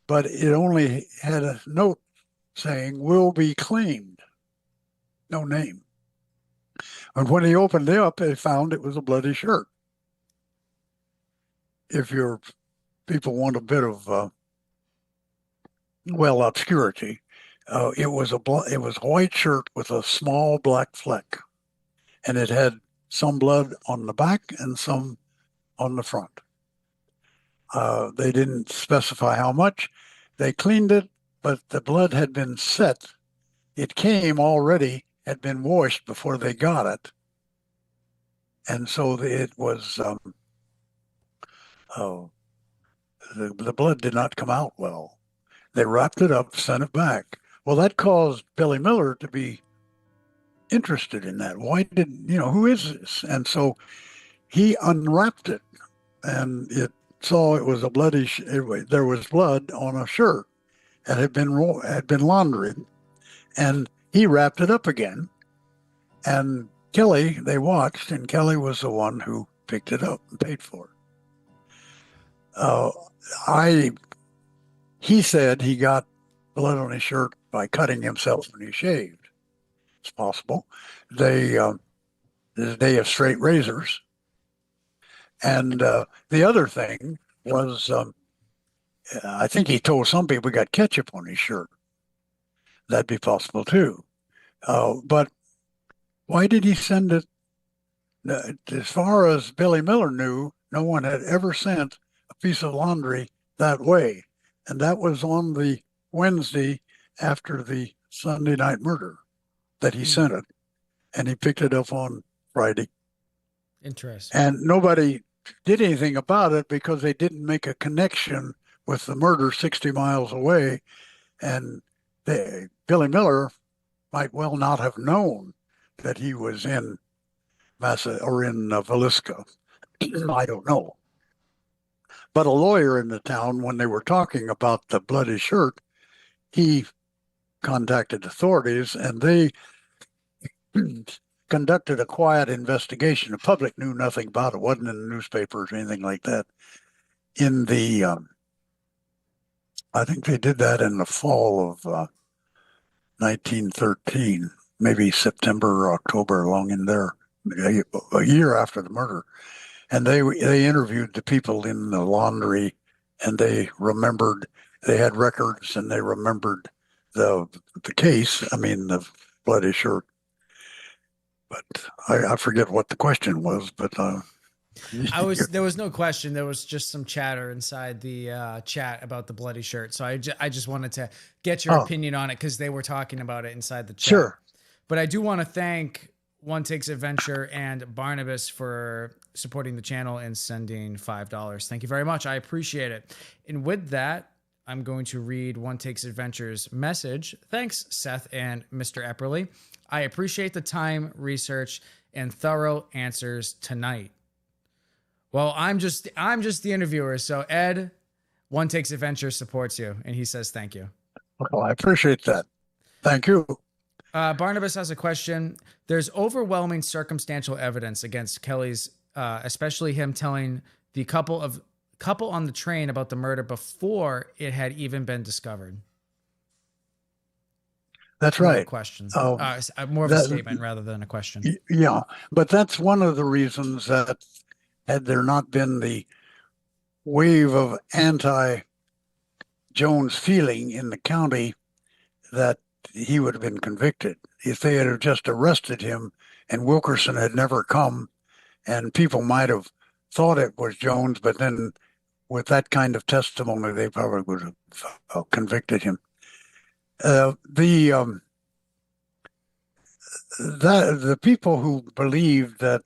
But it only had a note saying, "will be claimed." No name. And when he opened it up, they found it was a bloody shirt. If your people want a bit of, obscurity, it was a white shirt with a small black fleck, and it had some blood on the back and some on the front. They didn't specify how much. They cleaned it, but the blood had been set. It came already, had been washed before they got it. And so it was, the blood did not come out well. They wrapped it up, sent it back. Well, that caused Billy Miller to be interested in that. Why who is this? And so he unwrapped it, and it was a bloody, there was blood on a shirt that had been laundered, and he wrapped it up again. And Kelly, they watched, and Kelly was the one who picked it up and paid for it. He said he got blood on his shirt by cutting himself when he shaved. It's possible. The day of straight razors. And the other thing was, I think he told some people he got ketchup on his shirt. That'd be possible too. But why did he send it? As far as Billy Miller knew, no one had ever sent a piece of laundry that way. And that was on the Wednesday after the Sunday night murder that he sent it. And he picked it up on Friday. Interesting. And nobody did anything about it because they didn't make a connection with the murder 60 miles away. And Billy Miller might well not have known that he was in Villisca. I don't know. But a lawyer in the town, when they were talking about the bloody shirt, he contacted authorities, and they conducted a quiet investigation. The public knew nothing about it. It wasn't in the newspapers or anything like that. In the I think they did that in the fall of 1913, maybe September or October, along in there, a year after the murder. And they interviewed the people in the laundry, and they remembered, they had records, and they remembered the case. I mean, the bloody shirt. But I forget what the question was. But there was no question. There was just some chatter inside the chat about the bloody shirt. So I just wanted to get your opinion on it because they were talking about it inside the chat. Sure. But I do want to thank One Takes Adventure and Barnabas for supporting the channel and sending $5. Thank you very much. I appreciate it. And with that, I'm going to read One Takes Adventure's message. Thanks, Seth and Mr. Epperly. I appreciate the time, research, and thorough answers tonight. Well, I'm just the interviewer. So Ed, One Takes Adventure supports you, and he says thank you. Well, I appreciate that. Thank you. Barnabas has a question. There's overwhelming circumstantial evidence against Kelly's, especially him telling the couple on the train about the murder before it had even been discovered. That's right. A question. More of a statement rather than a question. Yeah, but that's one of the reasons that had there not been the wave of anti-Jones feeling in the county, that he would have been convicted. If they had just arrested him and Wilkerson had never come, and people might have thought it was Jones, but then with that kind of testimony, they probably would have convicted him. The people who believed that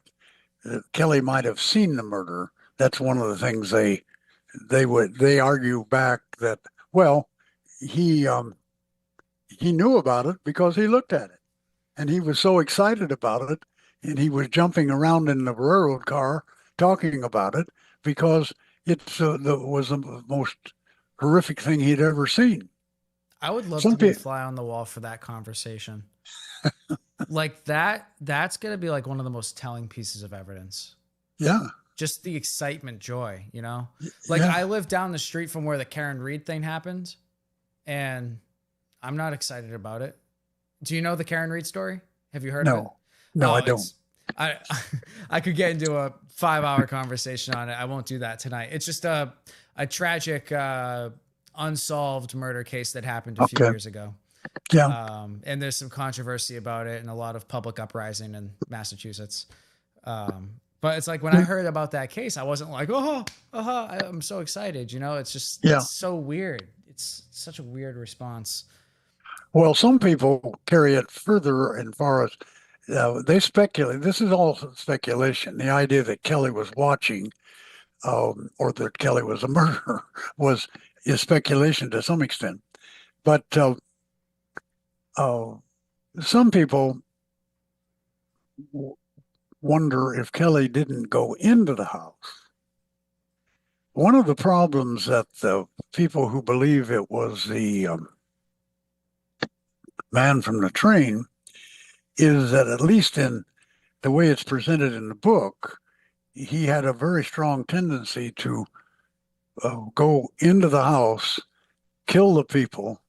Kelly might have seen the murder, that's one of the things they argue back that, well, he knew about it because he looked at it, and he was so excited about it, and he was jumping around in the railroad car talking about it because it was the most horrific thing he'd ever seen. I would love to be a fly on the wall for that conversation. Like that's going to be like one of the most telling pieces of evidence. Yeah. Just the excitement, joy, you know? Like I live down the street from where the Karen Reed thing happened, and I'm not excited about it. Do you know the Karen Reed story? Have you heard of it? No, I don't. I could get into a 5-hour conversation on it. I won't do that tonight. It's just a tragic unsolved murder case that happened a few years ago. Yeah. And there's some controversy about it and a lot of public uprising in Massachusetts. But it's like when I heard about that case, I wasn't like, I'm so excited. You know, it's just it's so weird. It's such a weird response. Well, some people carry it further as far as they speculate. This is all speculation. The idea that Kelly was watching or that Kelly was a murderer is speculation to some extent. But some people wonder if Kelly didn't go into the house. One of the problems that the people who believe it was the man from the train is that, at least in the way it's presented in the book, he had a very strong tendency to go into the house, kill the people,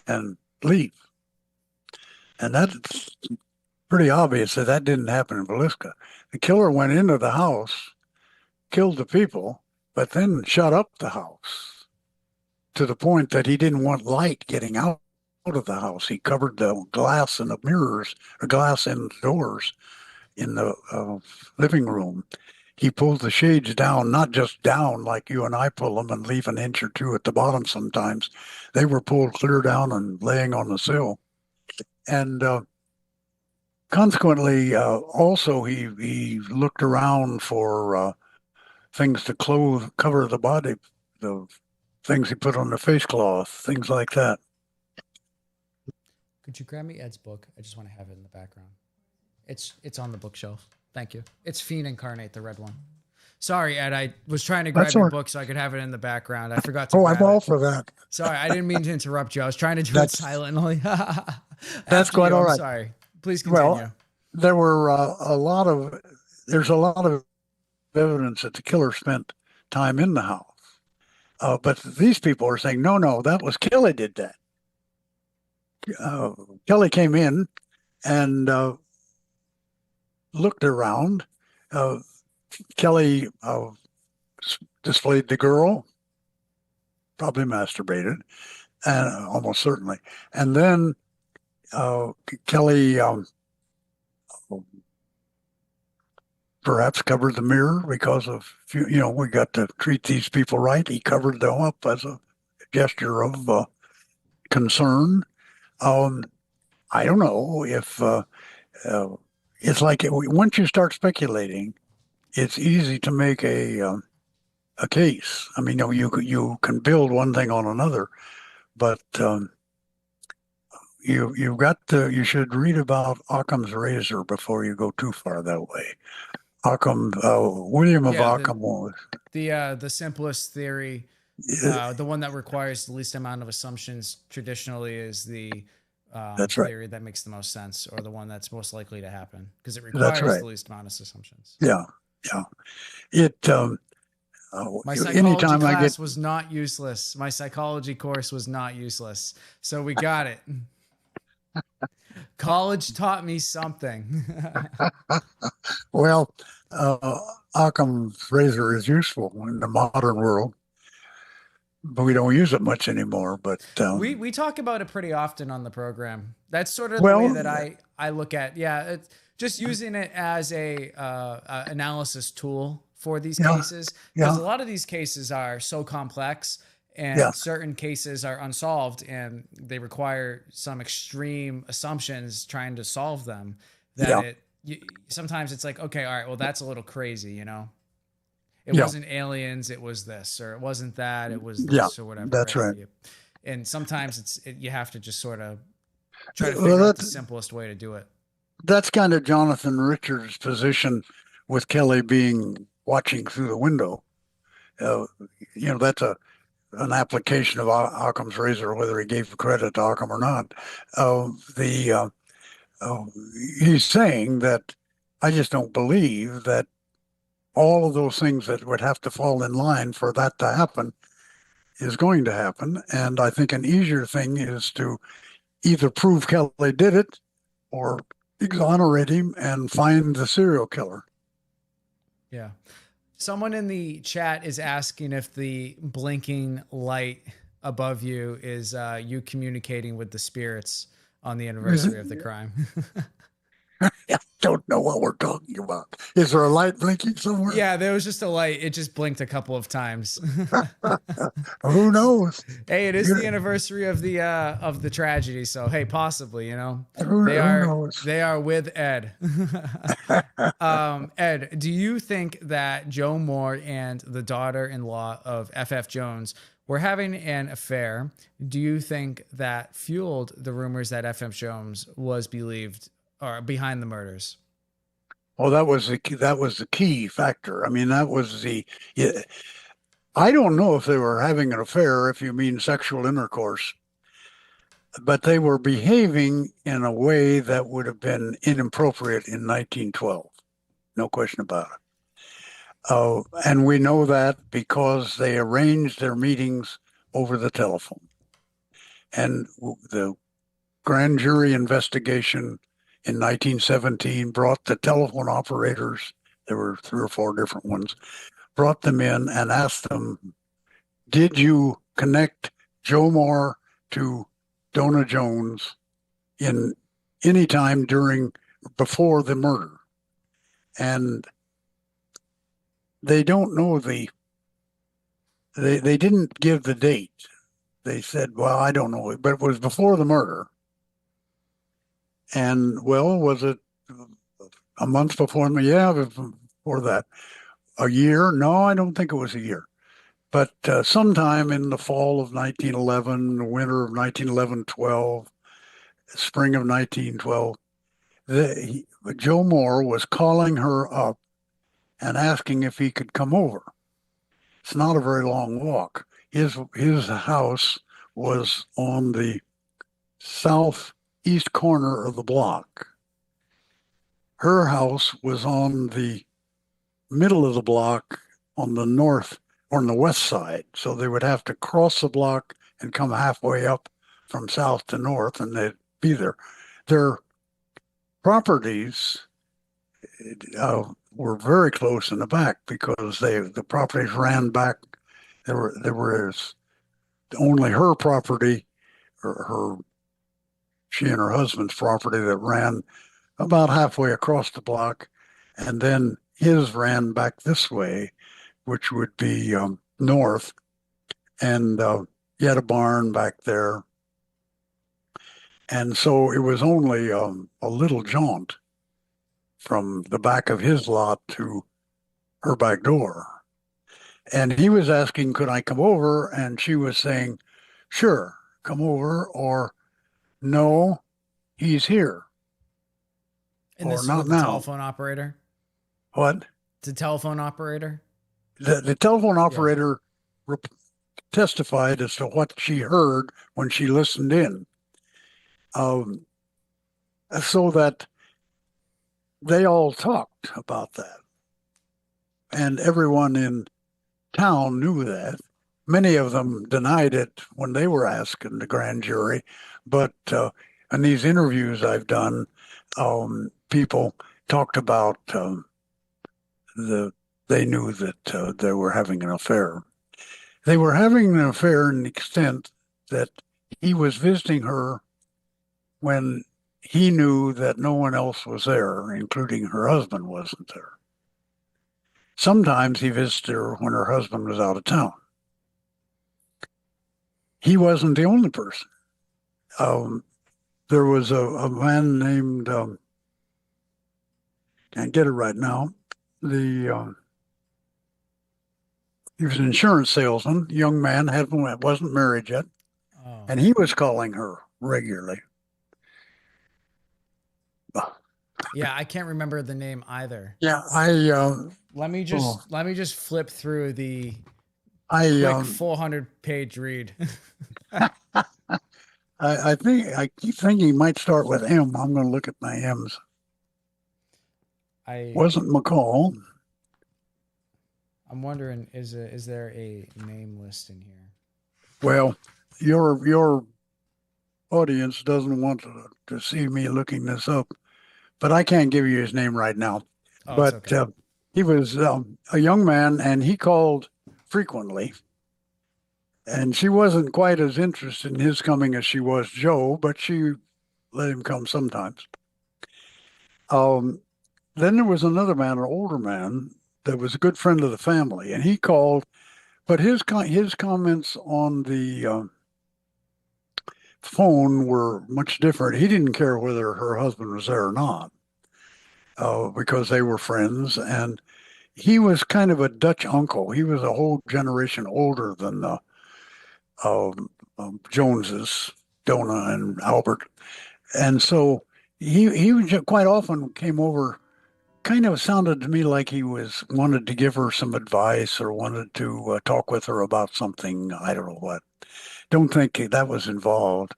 and leave. And that's pretty obvious that didn't happen in Villisca. The killer went into the house, killed the people, but then shut up the house to the point that he didn't want light getting out of the house. He covered the glass in the mirrors, or glass in the doors in the living room. He pulled the shades down, not just down like you and I pull them and leave an inch or two at the bottom sometimes. They were pulled clear down and laying on the sill. And consequently, also he looked around for things to cover the body, the things he put on the face cloth, things like that. Could you grab me Ed's book? I just want to have it in the background. It's on the bookshelf. Thank you. It's Fiend Incarnate, the red one. Sorry, Ed. I was trying to grab your book so I could have it in the background. I forgot to grab I'm all for that. Sorry, I didn't mean to interrupt you. I was trying to do it silently. That's quite all right. I'm sorry. Please continue. Well, there's a lot of evidence that the killer spent time in the house. But these people are saying, no, no, that was Kelly did that. Uh, Kelly came in and looked around. Uh, Kelly displayed the girl, probably masturbated, and almost certainly. And then Kelly perhaps covered the mirror because of, we got to treat these people right. He covered them up as a gesture of concern. Um, I don't know if uh, it's like once you start speculating, it's easy to make a case. I mean, you can build one thing on another, but you should read about Occam's razor before you go too far that way. Occam, William of Yeah, Occam was. the simplest theory, the one that requires the least amount of assumptions traditionally is the That's right. theory that makes the most sense, or the one that's most likely to happen because it That's requires right. the least amount of assumptions. Yeah, yeah. It My psychology anytime I get class was not useless. My psychology course was not useless. So we got it. College taught me something. well, uh, Occam's razor is useful in the modern world, but we don't use it much anymore. But We talk about it pretty often on the program. That's sort of the way well, that I look at. Yeah, it's just using it as a analysis tool for these yeah, cases, because yeah, a lot of these cases are so complex yeah, and certain cases are unsolved and they require some extreme assumptions trying to solve them, that yeah, sometimes it's like, okay, all right, well, that's a little crazy, it yeah, wasn't aliens, it was this, or it wasn't that, it was yeah. this, or whatever, That's right? right. And sometimes you have to just sort of try to Well, figure out the simplest way to do it. that's kind of Jonathan Richards' position with Kelly being watching through the window. Uh, that's an application of Occam's razor, whether he gave credit to Occam or not. The uh, he's saying that I just don't believe that all of those things that would have to fall in line for that to happen is going to happen. And I think an easier thing is to either prove Kelly did it or exonerate him and find the serial killer. Yeah. Someone in the chat is asking if the blinking light above you is you communicating with the spirits on the anniversary of the crime. I don't know what we're talking about. Is there a light blinking somewhere? Yeah, there was just a light. It just blinked a couple of times. Who knows? Hey, it is the You- anniversary of the tragedy, so hey, possibly, they who are knows? they are with Ed. Ed, do you think that Joe Moore and the daughter-in-law of F.F. Jones were having an affair? Do you think that fueled the rumors that F.F. Jones was believed or behind the murders? Well, that was the key factor. I mean, that was the. Yeah, I don't know if they were having an affair, if you mean sexual intercourse, but they were behaving in a way that would have been inappropriate in 1912. No question about it. And we know that because they arranged their meetings over the telephone. And the grand jury investigation in 1917 brought the telephone operators, there were 3 or 4 different ones, brought them in and asked them, did you connect Joe Moore to Donna Jones in any time before the murder? And they don't know they didn't give the date. They said, well, I don't know, but it was before the murder. And well, was it a month before me? Yeah, before that. A year? No, I don't think it was a year. But sometime in the fall of 1911, the winter of 1911, 12, spring of 1912, Joe Moore was calling her up and asking if he could come over. It's not a very long walk. His house was on the southeast corner of the block. Her house was on the middle of the block on the north on the west side. So they would have to cross the block and come halfway up from south to north, and they'd be there. Their properties were very close in the back because the properties ran back. There was only her property, or her she and her husband's property that ran about halfway across the block, and then his ran back this way, which would be north, and he had a barn back there, and so it was only a little jaunt from the back of his lot to her back door. And he was asking, could I come over? And she was saying, sure, come over, or no, he's here, And or this is with not the now. telephone operator. What? The telephone operator. The telephone operator testified as to what she heard when she listened in. So that they all talked about that. And everyone in town knew that. Many of them denied it when they were asked in the grand jury. But in these interviews I've done, people talked about they knew that they were having an affair. They were having an affair in the extent that he was visiting her when he knew that no one else was there, including her husband wasn't there. Sometimes he visited her when her husband was out of town. He wasn't the only person. There was a man named, can't get it right now, he was an insurance salesman, young man, wasn't married yet, and he was calling her regularly. Yeah, I can't remember the name either. Yeah, let me just flip through the quick 400-page read. I keep thinking he might start with M. I'm going to look at my M's. Wasn't McCall. I'm wondering, is there a name list in here? Well, your audience doesn't want to see me looking this up, but I can't give you his name right now. But okay. He was a young man, and he called frequently. And she wasn't quite as interested in his coming as she was Joe, but she let him come sometimes. Then there was another man, an older man, that was a good friend of the family, and he called, but his comments on the phone were much different. He didn't care whether her husband was there or not, because they were friends, and he was kind of a Dutch uncle. He was a whole generation older than the Joneses, Donna and Albert, and so he quite often came over. Kind of sounded to me like he wanted to give her some advice or wanted to talk with her about something. I don't know what. Don't think that was involved.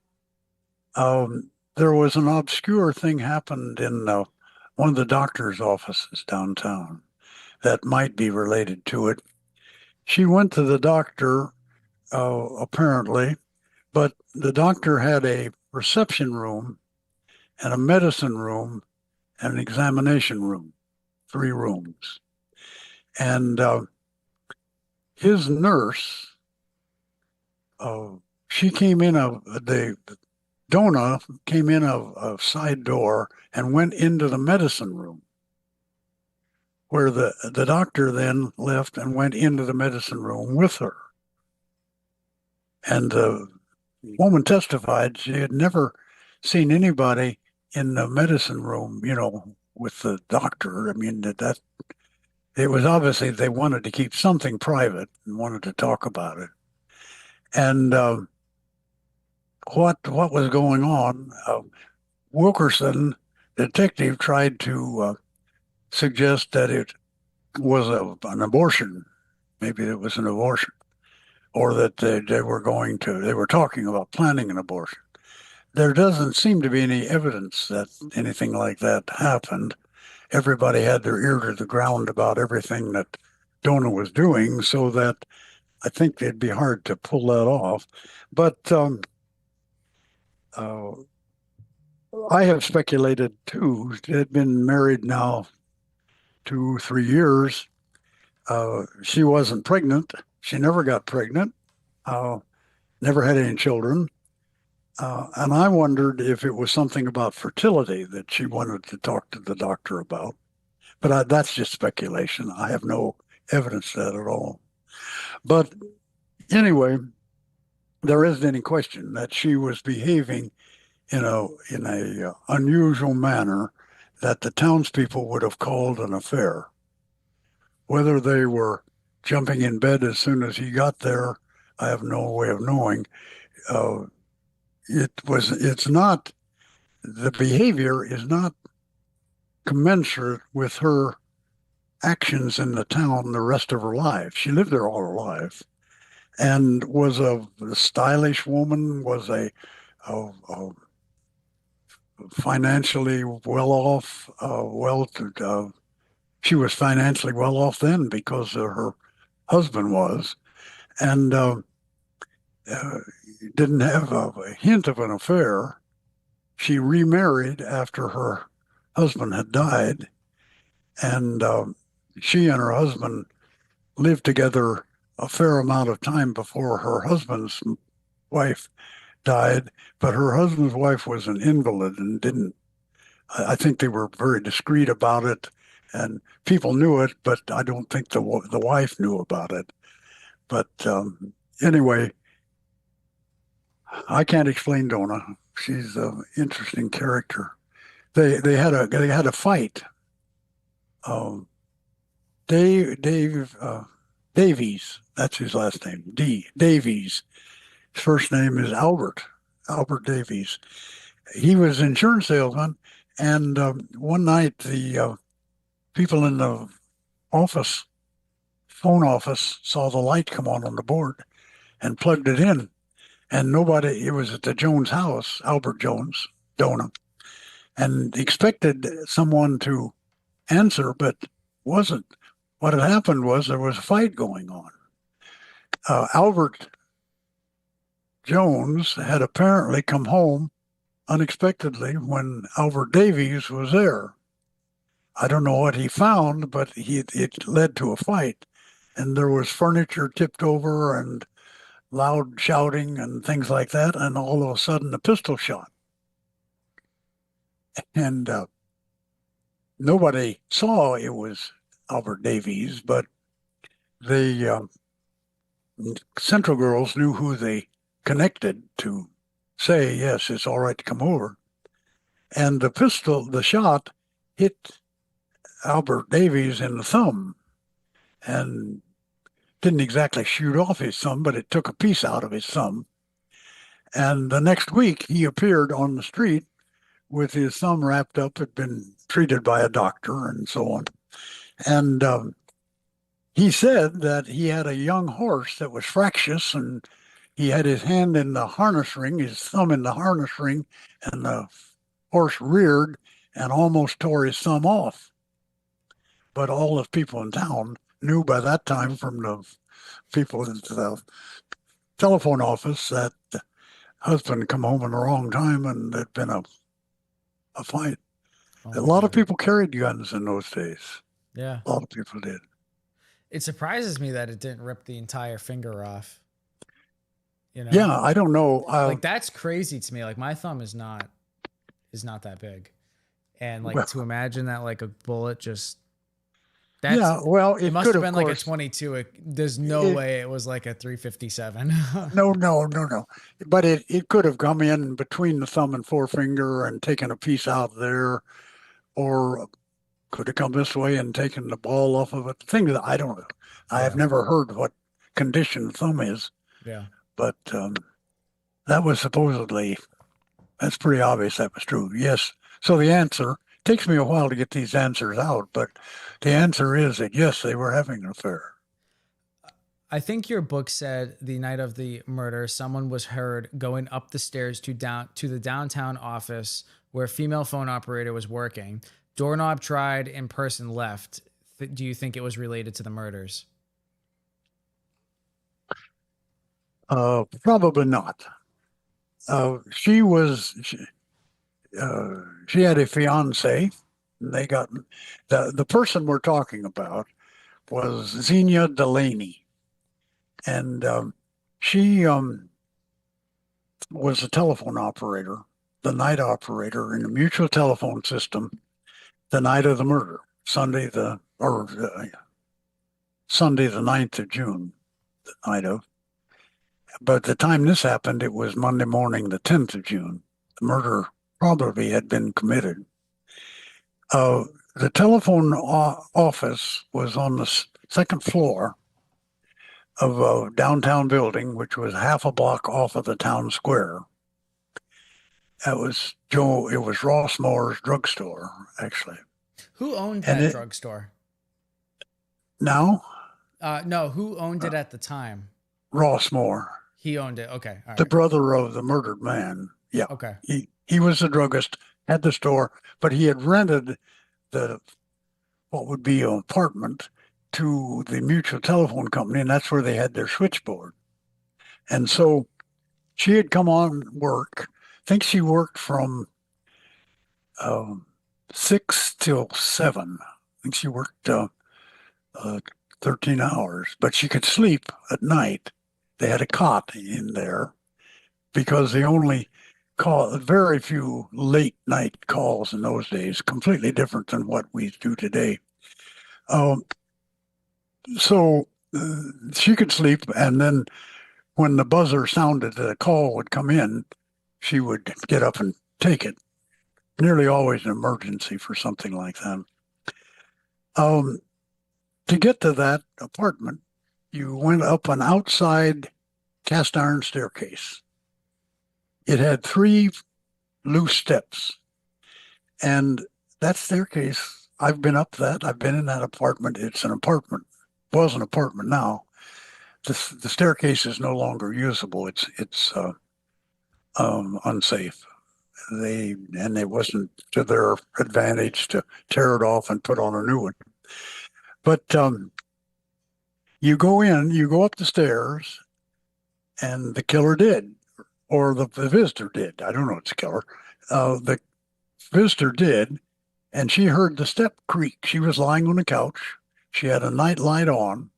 There was an obscure thing happened in one of the doctor's offices downtown that might be related to it. She went to the doctor, apparently, but the doctor had a reception room and a medicine room and an examination room. 3 rooms. And his nurse, she came in Donna came in a side door and went into the medicine room, where the doctor then left and went into the medicine room with her. And the woman testified she had never seen anybody in the medicine room, with the doctor. I mean, that it was obviously they wanted to keep something private and wanted to talk about it. And what was going on? Wilkerson, detective, tried to suggest that it was an abortion. Maybe it was an abortion, or that they were talking about planning an abortion. There doesn't seem to be any evidence that anything like that happened. Everybody had their ear to the ground about everything that Donna was doing, so that I think it'd be hard to pull that off. But uh, I have speculated too. They'd been married now 2, 3 years. She wasn't pregnant. She never got pregnant. Uh, never had any children. And I wondered if it was something about fertility that she wanted to talk to the doctor about. But that's just speculation. I have no evidence of that at all. But anyway, there isn't any question that she was behaving in a unusual manner that the townspeople would have called an affair. Whether they were jumping in bed as soon as he got there, I have no way of knowing. Uh, it's not, the behavior is not commensurate with her actions in the town the rest of her life. She lived there all her life and was a stylish woman, was a financially well off, she was financially well off then because her husband was, and didn't have a hint of an affair. She remarried after her husband had died, and she and her husband lived together a fair amount of time before her husband's wife died. But her husband's wife was an invalid and didn't, I think they were very discreet about it, and people knew it, but I don't think the wife knew about it. But anyway, I can't explain Donna. She's an interesting character. They had a fight. Dave Davies, that's his last name. Davies. His first name is Albert Davies. He was an insurance salesman, and one night the people in the phone office, saw the light come on the board and plugged it in. And nobody, it was at the Jones house, Albert Jones, Dona, and expected someone to answer, but wasn't. What had happened was there was a fight going on. Albert Jones had apparently come home unexpectedly when Albert Davies was there. I don't know what he found, but it led to a fight, and there was furniture tipped over and loud shouting and things like that, and all of a sudden a pistol shot. And nobody saw it was Albert Davies, but the Central girls knew who they connected to say, yes, it's all right to come over. And the shot hit Albert Davies in the thumb and didn't exactly shoot off his thumb, but it took a piece out of his thumb. And the next week, he appeared on the street with his thumb wrapped up, had been treated by a doctor and so on. And he said that he had a young horse that was fractious, and he had his hand in the harness ring, his thumb in the harness ring, and the horse reared and almost tore his thumb off. But all the people in town knew by that time from the people in the telephone office that the husband had come home in the wrong time and there'd been a fight. A lot of people carried guns in those days. Yeah. A lot of people did. It surprises me that it didn't rip the entire finger off. You know? Yeah, I don't know. Like, that's crazy to me. Like, my thumb is not that big. And like, to imagine that like a bullet just, yeah, well, it must have been like a 22. There's no way it was like a 357. No. But it could have come in between the thumb and forefinger and taken a piece out there, or could have come this way and taken the ball off of it. Things that I don't know. I have never heard what condition the thumb is. Yeah. But that was supposedly, that's pretty obvious that was true. Yes. So the answer, takes me a while to get these answers out, but the answer is that yes, they were having an affair. I think your book said the night of the murder, someone was heard going up the stairs to the downtown office where a female phone operator was working. Doorknob tried, in person left. Do you think it was related to the murders? Probably not. She was she had a fiance. And they got the person we're talking about was Xenia Delaney, and she was a telephone operator, the night operator in the mutual telephone system, the night of the murder, Sunday the 9th of June, the night of. But the time this happened, it was Monday morning, the 10th of June. The murder probably had been committed. The telephone office was on the second floor of a downtown building, which was half a block off of the town square. It was Rossmore's drugstore, actually. Who owned And that drugstore? Now, No, who owned it at the time? Rossmore, He owned it. Okay. All the right. brother of the murdered man. Yeah, Okay. he was the druggist, had the store, but he had rented the what would be an apartment to the mutual telephone company, and that's where they had their switchboard. And so she had come on work. I think she worked from 6 till 7. I think she worked 13 hours, but she could sleep at night. They had a cot in there because they only call very few late night calls in those days, completely different than what we do today. Um, so she could sleep, and then when the buzzer sounded that a call would come in, she would get up and take it. Nearly always an emergency for something like that. To get to that apartment, you went up an outside cast iron staircase. It had 3 loose steps. And that staircase, I've been up that. I've been in that apartment. It's an apartment. Was an apartment now. The staircase is no longer usable. It's unsafe. It wasn't to their advantage to tear it off and put on a new one. But you go up the stairs, and the killer did, or the visitor did. I don't know. It's a killer. The visitor did, and she heard the step creak. She was lying on the couch. She had a night light on,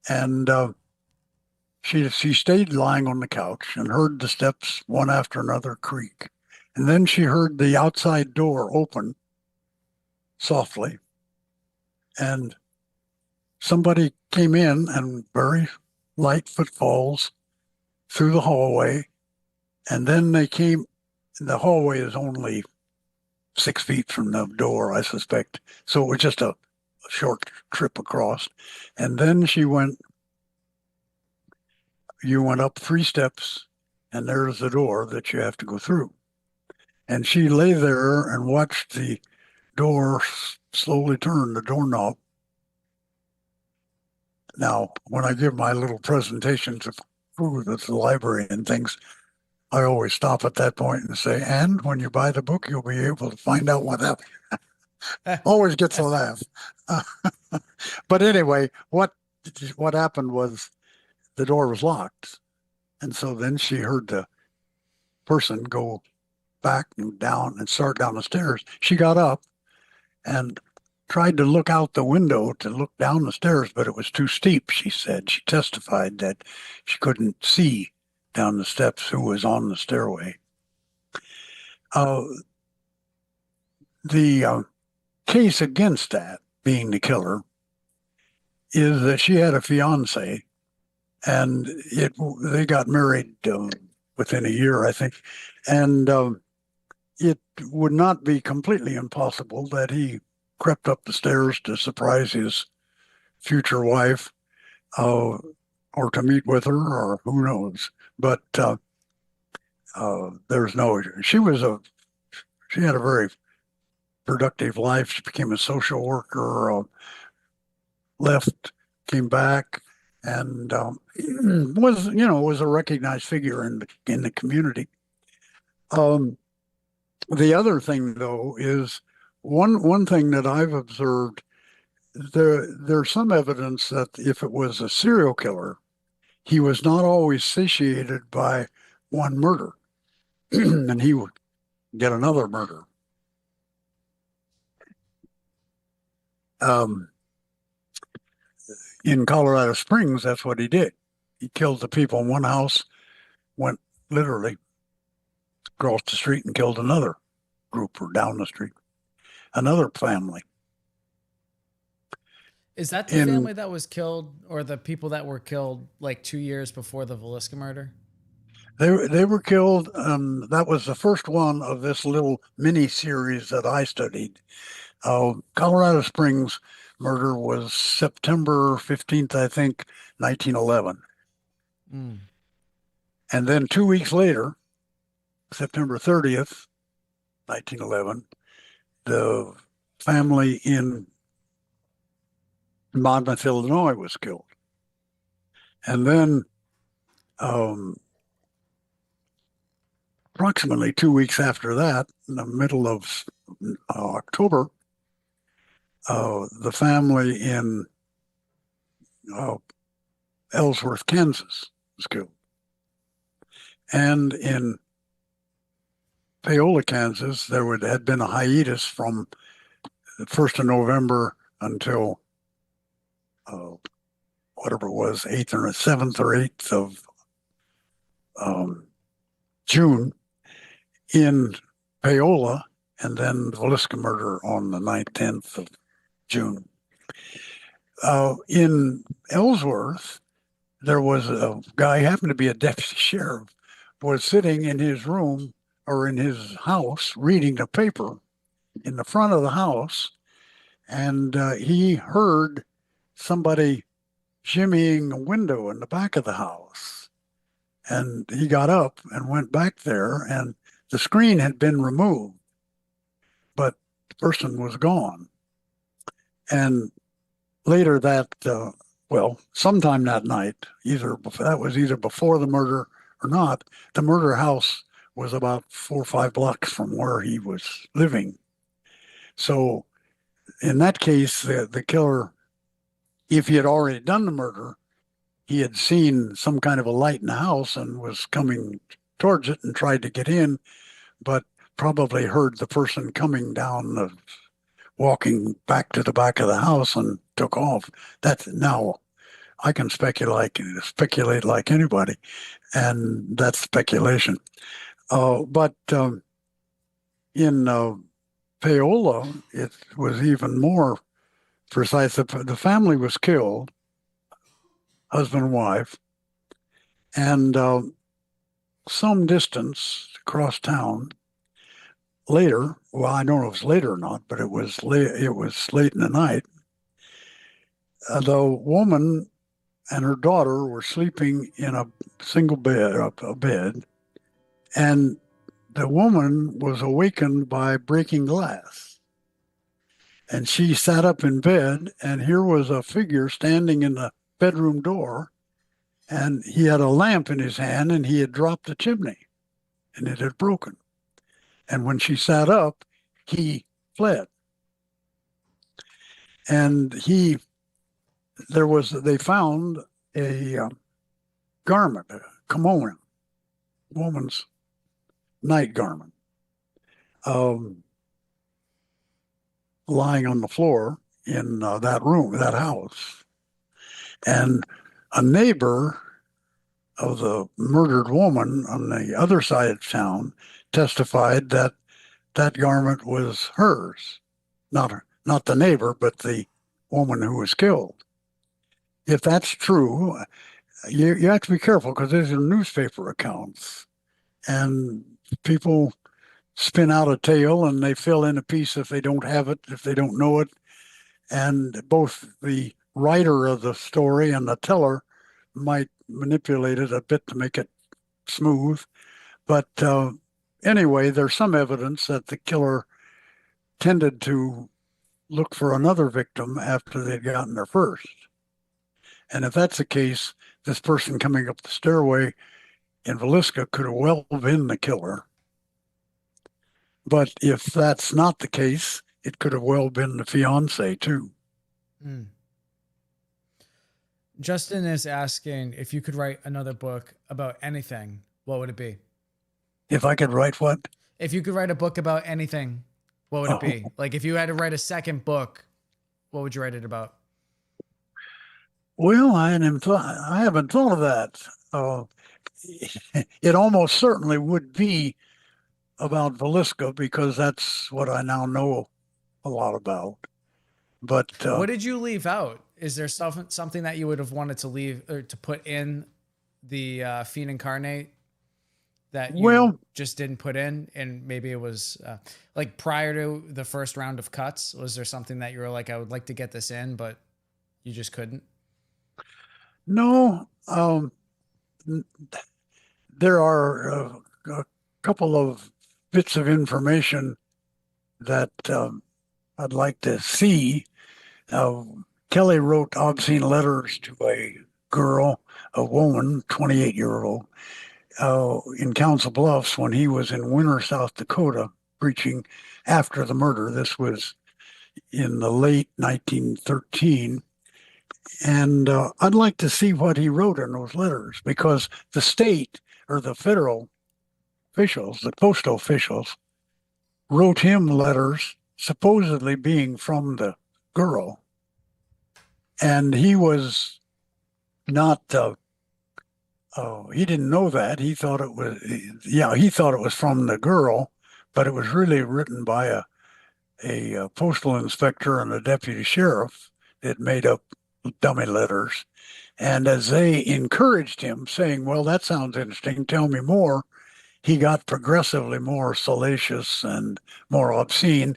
and she stayed lying on the couch and heard the steps one after another creak. And then she heard the outside door open softly, and somebody came in, and very light footfalls through the hallway. And then the hallway is only 6 feet from the door, I suspect. So it was just a short trip across. And then you went up 3 steps, and there's the door that you have to go through. And she lay there and watched the door slowly turn, the doorknob. Now, when I give my little presentations of food at the library and things, I always stop at that point and say, and when you buy the book, you'll be able to find out what happened. Always gets a laugh. But anyway, what happened was the door was locked. And so then she heard the person go back and down and start down the stairs. She got up and tried to look out the window to look down the stairs, but it was too steep, she said. She testified that she couldn't see down the steps who was on the stairway. The case against that, being the killer, is that she had a fiance, and they got married within a year, I think, and it would not be completely impossible that he crept up the stairs to surprise his future wife, or to meet with her, or who knows. But there's no. She had a very productive life. She became a social worker, left, came back, and was a recognized figure in the community. The other thing, though, is one thing that I've observed. There's some evidence that if it was a serial killer, he was not always satiated by one murder, and he would get another murder. Um, in Colorado Springs, that's what he did. He killed the people in one house, went literally across the street and killed another group, or down the street, another family. Is that the In family that was killed, or the people that were killed like 2 years before the Villisca murder? they were killed. That was the first one of this little mini series that I studied. Colorado Springs murder was September 15th, I think, 1911. Mm. And then 2 weeks later, September 30th, 1911, the family in Monmouth, Illinois was killed. And then approximately 2 weeks after that, in the middle of October, the family in Ellsworth, Kansas was killed. And in Paola, Kansas, had been a hiatus from the 1st of November until whatever it was, 8th or 7th or 8th of June in Paola, and then the Villisca murder on the 9th, 10th of June. In Ellsworth, there was a guy, happened to be a deputy sheriff, was sitting in his room or in his house reading the paper in the front of the house, and he heard somebody shimmying a window in the back of the house. And he got up and went back there, and the screen had been removed, but the person was gone. And later sometime that night, that was either before the murder or not, the murder house was about 4 or 5 blocks from where he was living. So in that case, the killer, if he had already done the murder, he had seen some kind of a light in the house and was coming towards it and tried to get in, but probably heard the person coming down, walking back to the back of the house, and took off. That's now I can speculate like anybody, and that's speculation. But in Paola, it was even more precise. The family was killed, husband and wife, and some distance across town later. Well, I don't know if it was later or not, but it was late. It was late in the night. The woman and her daughter were sleeping in a single bed, and the woman was awakened by breaking glass. And she sat up in bed, and here was a figure standing in the bedroom door, and he had a lamp in his hand, and he had dropped the chimney, and it had broken. And when she sat up, he fled. And they found a garment, a kimono, woman's night garment, lying on the floor in that house. And a neighbor of the murdered woman on the other side of town testified that that garment was hers, not the neighbor, but the woman who was killed. If that's true, you have to be careful, because these are newspaper accounts, and people spin out a tale and they fill in a piece if they don't have it, if they don't know it. And both the writer of the story and the teller might manipulate it a bit to make it smooth. But anyway, there's some evidence that the killer tended to look for another victim after they'd gotten their first. And if that's the case, this person coming up the stairway in Villisca could have well been the killer. But if that's not the case, it could have well been the fiance too. Mm. Justin is asking if you could write another book about anything, what would it be? If I could write what? If you could write a book about anything, what would it Oh, be? Like if you had to write a second book, what would you write it about? well, I haven't thought of that. Uh, it almost certainly would be about Villisca because that's what I now know a lot about. But What did you leave out? Is there something that you would have wanted to leave or to put in the Fiend Incarnate that you well, just didn't put in? And maybe it was like prior to the first round of cuts, was there something that you were like, I would like to get this in, but you just couldn't? no. There are a couple of bits of information that I'd like to see. Uh, Kelly wrote obscene letters to a girl, a woman, 28-year-old, in Council Bluffs when he was in Winter, South Dakota, preaching after the murder. This was in the late 1913. And I'd like to see what he wrote in those letters because the state or the federal officials, the postal officials, wrote him letters supposedly being from the girl. And he was not, he didn't know that. He thought it was, yeah, he thought it was from the girl, but it was really written by a postal inspector and a deputy sheriff that made up dummy letters. And as they encouraged him, saying, well, that sounds interesting, tell me more, he got progressively more salacious and more obscene.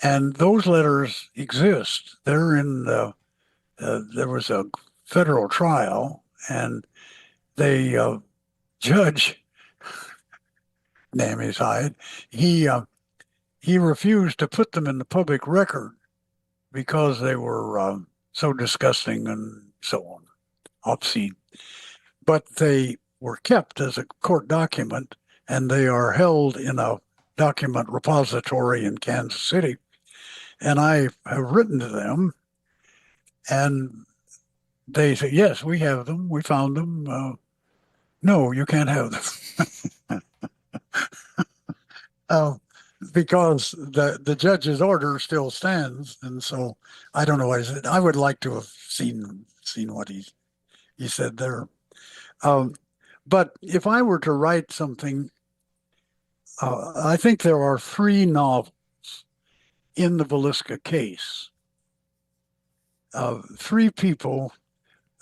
And those letters exist. They're in there was a federal trial, and the judge, name his hide, he refused to put them in the public record because they were so disgusting and so on, obscene. But they were kept as a court document, and they are held in a document repository in Kansas City. And I have written to them, and they say, yes, we have them. We found them. No, you can't have them. uh, because the judge's order still stands. And so I don't know what he said. I would like to have seen what he said there. Um, but if I were to write something, I think there are three novels in the Villisca case. Three people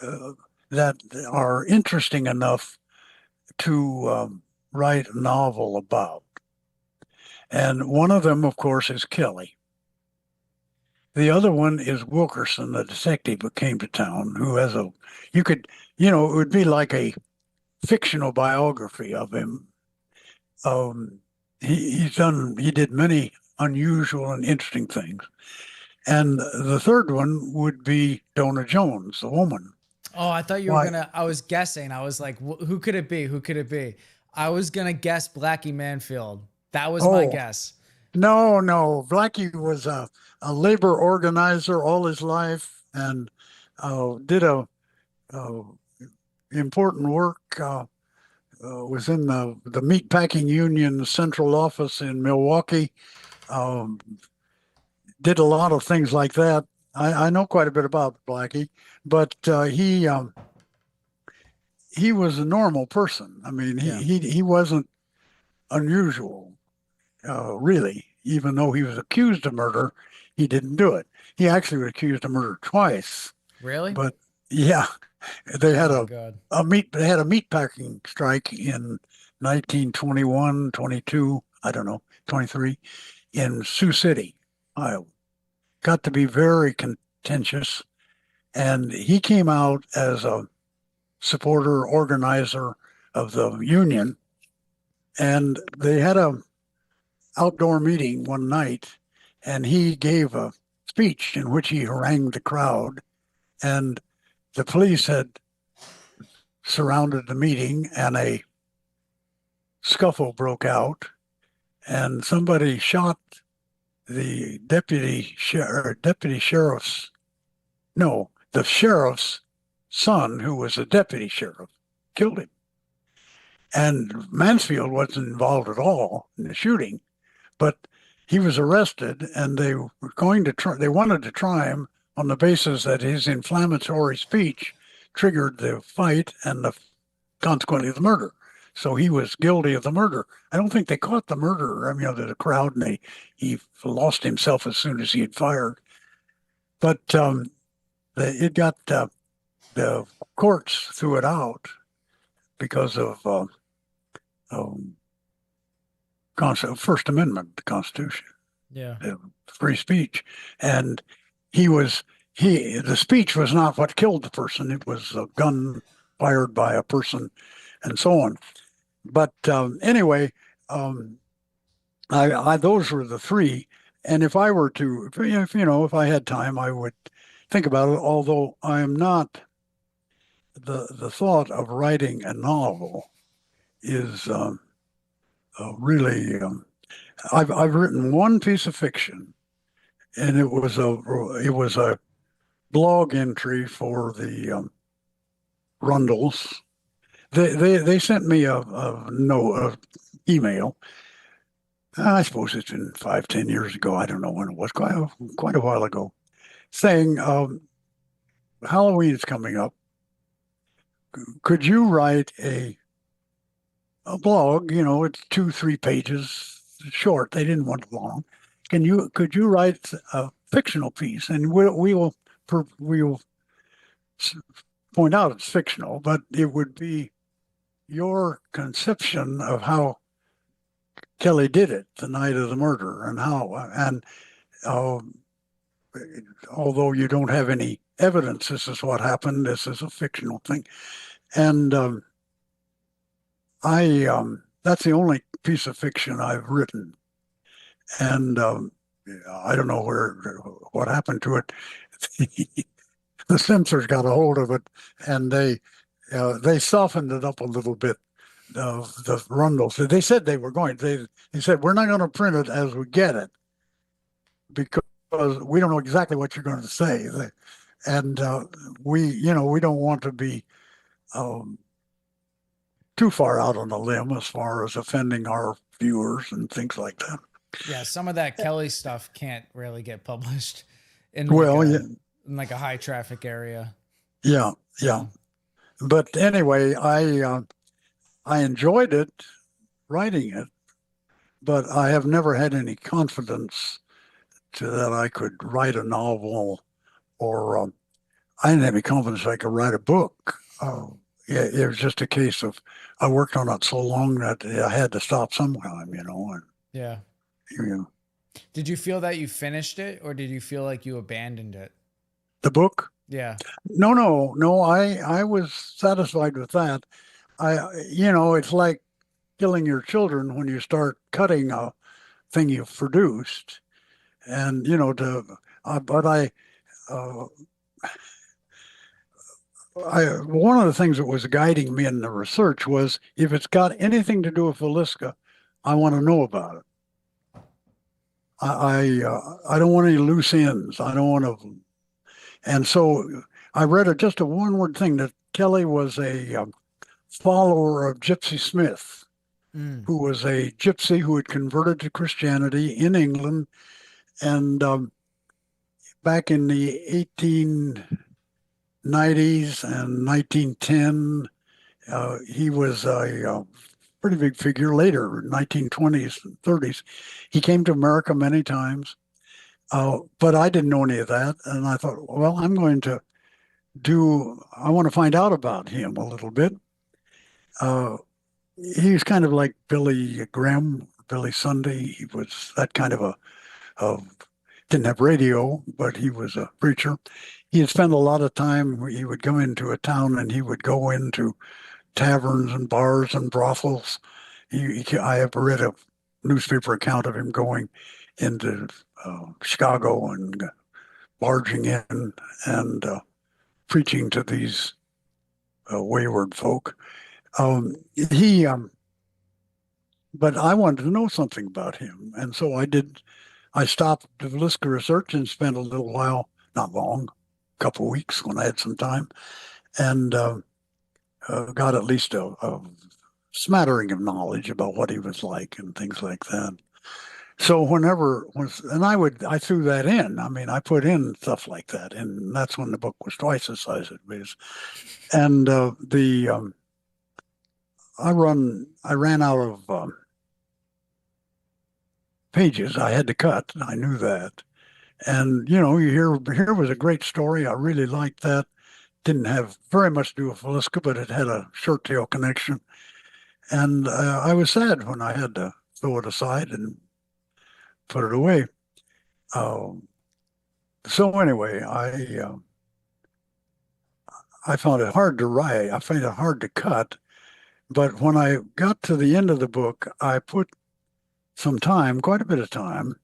uh, that are interesting enough to write a novel about. And one of them, of course, is Kelly. The other one is Wilkerson, the detective who came to town, who has you could, it would be like a fictional biography of him. Um, he did many unusual and interesting things. And the third one would be Donna Jones, the woman. Oh, I thought you were Why? gonna. I was guessing. I was like, who could it be? Who could it be? I was gonna guess Blackie Manfield. That was my Oh, guess. no, no. Blackie was a labor organizer all his life and did a important work. Was in the meatpacking union central office in Milwaukee. Um, did a lot of things like that. I know quite a bit about Blackie, but he was a normal person. I mean, Yeah. he wasn't unusual, really. Even though he was accused of murder, he didn't do it. He actually was accused of murder twice. Really? But yeah, they Oh had my God. they had a meat packing strike in 1921, 22, I don't know, 23 in Sioux City, Iowa. Got to be very contentious, and he came out as a supporter organizer of the union, and they had a outdoor meeting one night, and he gave a speech in which he harangued the crowd, and the police had surrounded the meeting, and a scuffle broke out, and somebody shot the deputy sheriff's, no, the sheriff's son, who was a deputy sheriff, killed him. And Mansfield wasn't involved at all in the shooting, but he was arrested, and they were going to try. They wanted to try him on the basis that his inflammatory speech triggered the fight and consequently the murder. So he was guilty of the murder. I don't think they caught the murderer. I mean, the crowd, and he lost himself as soon as he had fired. But it got the courts threw it out because of First Amendment, the Constitution, Yeah. free speech, and the speech was not what killed the person. It was a gun fired by a person, and so on. But anyway, I those were the three. And if I were to, if I had time, I would think about it. Although I am not, the thought of writing a novel is really. I've written one piece of fiction, and it was a blog entry for the Rundles. They sent me a email. I suppose it's been 5-10 years ago. I don't know when it was. Quite a while ago, saying Halloween is coming up. Could you write a blog? It's 2-3 pages short. They didn't want it long. Could you write a fictional piece? And we will point out it's fictional, but it would be your conception of how Kelly did it the night of the murder, and although you don't have any evidence, this is what happened. This is a fictional thing, and that's the only piece of fiction I've written, and I don't know what happened to it. The censors got a hold of it, and they softened it up a little bit. The Rundles. They said they were going. They said we're not going to print it as we get it because we don't know exactly what you're going to say, and we don't want to be too far out on a limb as far as offending our viewers and things like that. Yeah, some of that Kelly stuff can't really get published in in like a high traffic area. Yeah. But anyway, I enjoyed it, writing it, but I have never had any confidence that I could write a novel, or I didn't have any confidence I could write a book. It was just a case of I worked on it so long that I had to stop sometime, And, yeah. Did you feel that you finished it, or did you feel like you abandoned it? The book? Yeah. No. I was satisfied with that. It's like killing your children when you start cutting a thing you've produced, and one of the things that was guiding me in the research was if it's got anything to do with Villisca, I want to know about it. I don't want any loose ends. I don't want to, and so I read just a one-word thing that Kelly was a follower of Gypsy Smith, who was a gypsy who had converted to Christianity in England, and back in the 1890s and 1910, he was a pretty big figure. Later, 1920s and 30s, he came to America many times, but I didn't know any of that, and I thought, well, I want to find out about him a little bit. He was kind of like Billy Graham, Billy Sunday. He was that kind of didn't have radio, but he was a preacher. He had spent a lot of time. He would come into a town and he would go into taverns and bars and brothels. I have read a newspaper account of him going into Chicago and barging in and preaching to these wayward folk. But I wanted to know something about him, and so I did. I stopped the Villisca research and spent a little while, not long, a couple of weeks when I had some time, and got at least a smattering of knowledge about what he was like and things like that. So whenever was, and I threw that in. I mean, I put in stuff like that, and that's when the book was twice the size it was. And the I ran out of pages. I had to cut. I knew that. And here was a great story. I really liked that. Didn't have very much to do with Villisca, but it had a short tail connection. And I was sad when I had to throw it aside and put it away. Um, so anyway, I found it hard to write. I found it hard to cut. But when I got to the end of the book, I put some time, quite a bit of time,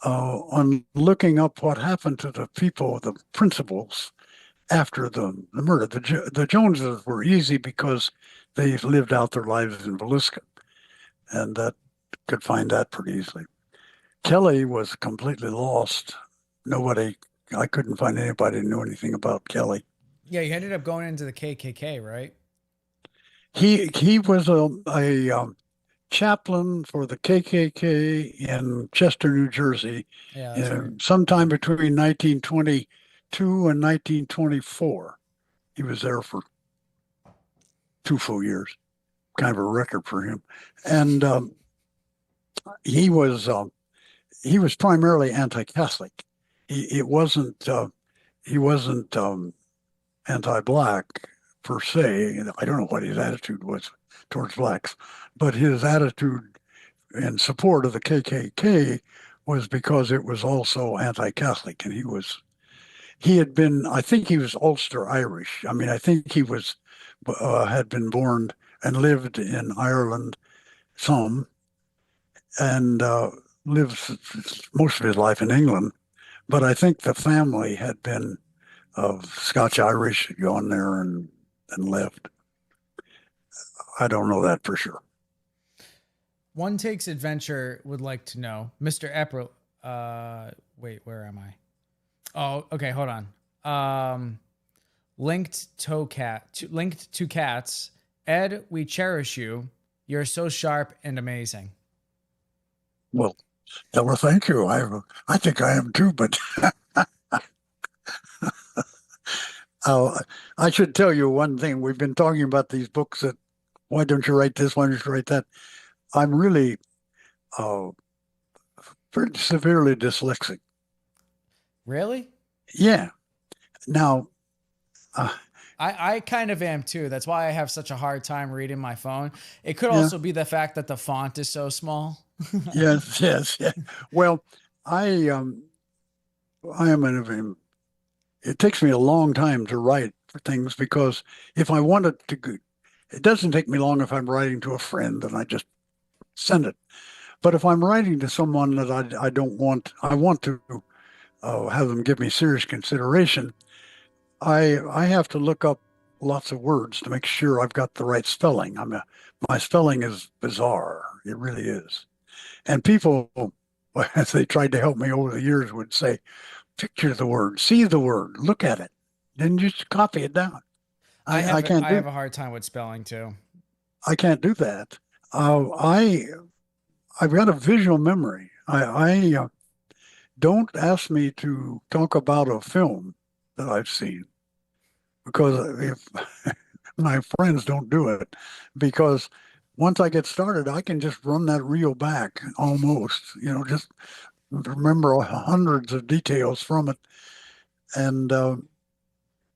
on looking up what happened to the people, the principals after the murder. The Joneses were easy because they lived out their lives in Villisca, and that could find that pretty easily. Kelly was completely lost. Nobody, I couldn't find anybody who knew anything about Kelly. Yeah, you ended up going into the KKK, right? He was a chaplain for the KKK in Chester, New Jersey, Yeah, that's right. sometime between 1922 and 1924. He was there for 2 full years, kind of a record for him. And he was he was primarily anti-Catholic. He wasn't anti-black per se. I don't know what his attitude was towards blacks, but his attitude in support of the KKK was because it was also anti-Catholic, and he had been, I think he was Ulster Irish. I mean, I think he was had been born and lived in Ireland some, and lived most of his life in England. But I think the family had been of Scotch Irish, had gone there and left. I don't know that for sure. One Takes Adventure would like to know, Mr. Epperly. Wait, where am I? Oh, okay, hold on. Linked to cats. Ed, we cherish you. You're so sharp and amazing. Well, yeah, well, thank you. I think I am too, but uh, I should tell you one thing. We've been talking about these books that why don't you write this? Why don't you write that? I'm really uh, pretty severely dyslexic. Really? Yeah. Now, I kind of am too. That's why I have such a hard time reading my phone. It could yeah, also be the fact that the font is so small. yes, yes, yeah. Well, I I am in it takes me a long time to write for things because if I wanted to, it doesn't take me long if I'm writing to a friend and I just send it. But if I'm writing to someone that I don't want, I want to have them give me serious consideration. I have to look up lots of words to make sure I've got the right spelling. My spelling is bizarre. It really is. And people, as they tried to help me over the years, would say, picture the word, see the word, look at it, then just copy it down. I can't I do have a hard time with spelling too. I can't do that. I've got a visual memory. I don't ask me to talk about a film that I've seen because if my friends don't do it, because once I get started, I can just run that reel back almost, just remember hundreds of details from it. And,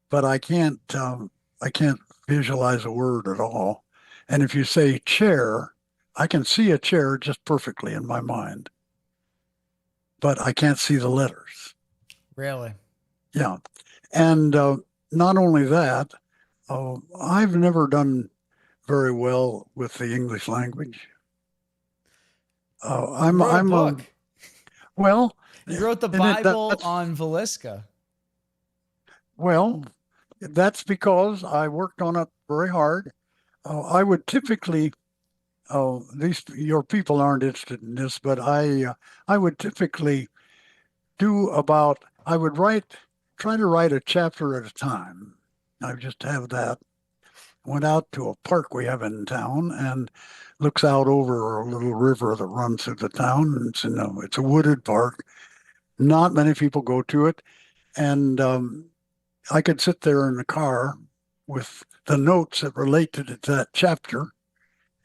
but I can't visualize a word at all. And if you say chair, I can see a chair just perfectly in my mind, but I can't see the letters. Really? Yeah. And not only that, I've never done very well with the English language. You wrote a I'm a, book. well, You wrote the and Bible that's, on Villisca. well, that's because I worked on it very hard. I would typically, these your people aren't interested in this, but I would typically do about I would try to write a chapter at a time, I just have that. Went out to a park we have in town and looks out over a little river that runs through the town. It's a wooded park. Not many people go to it. And I could sit there in the car with the notes that related to that chapter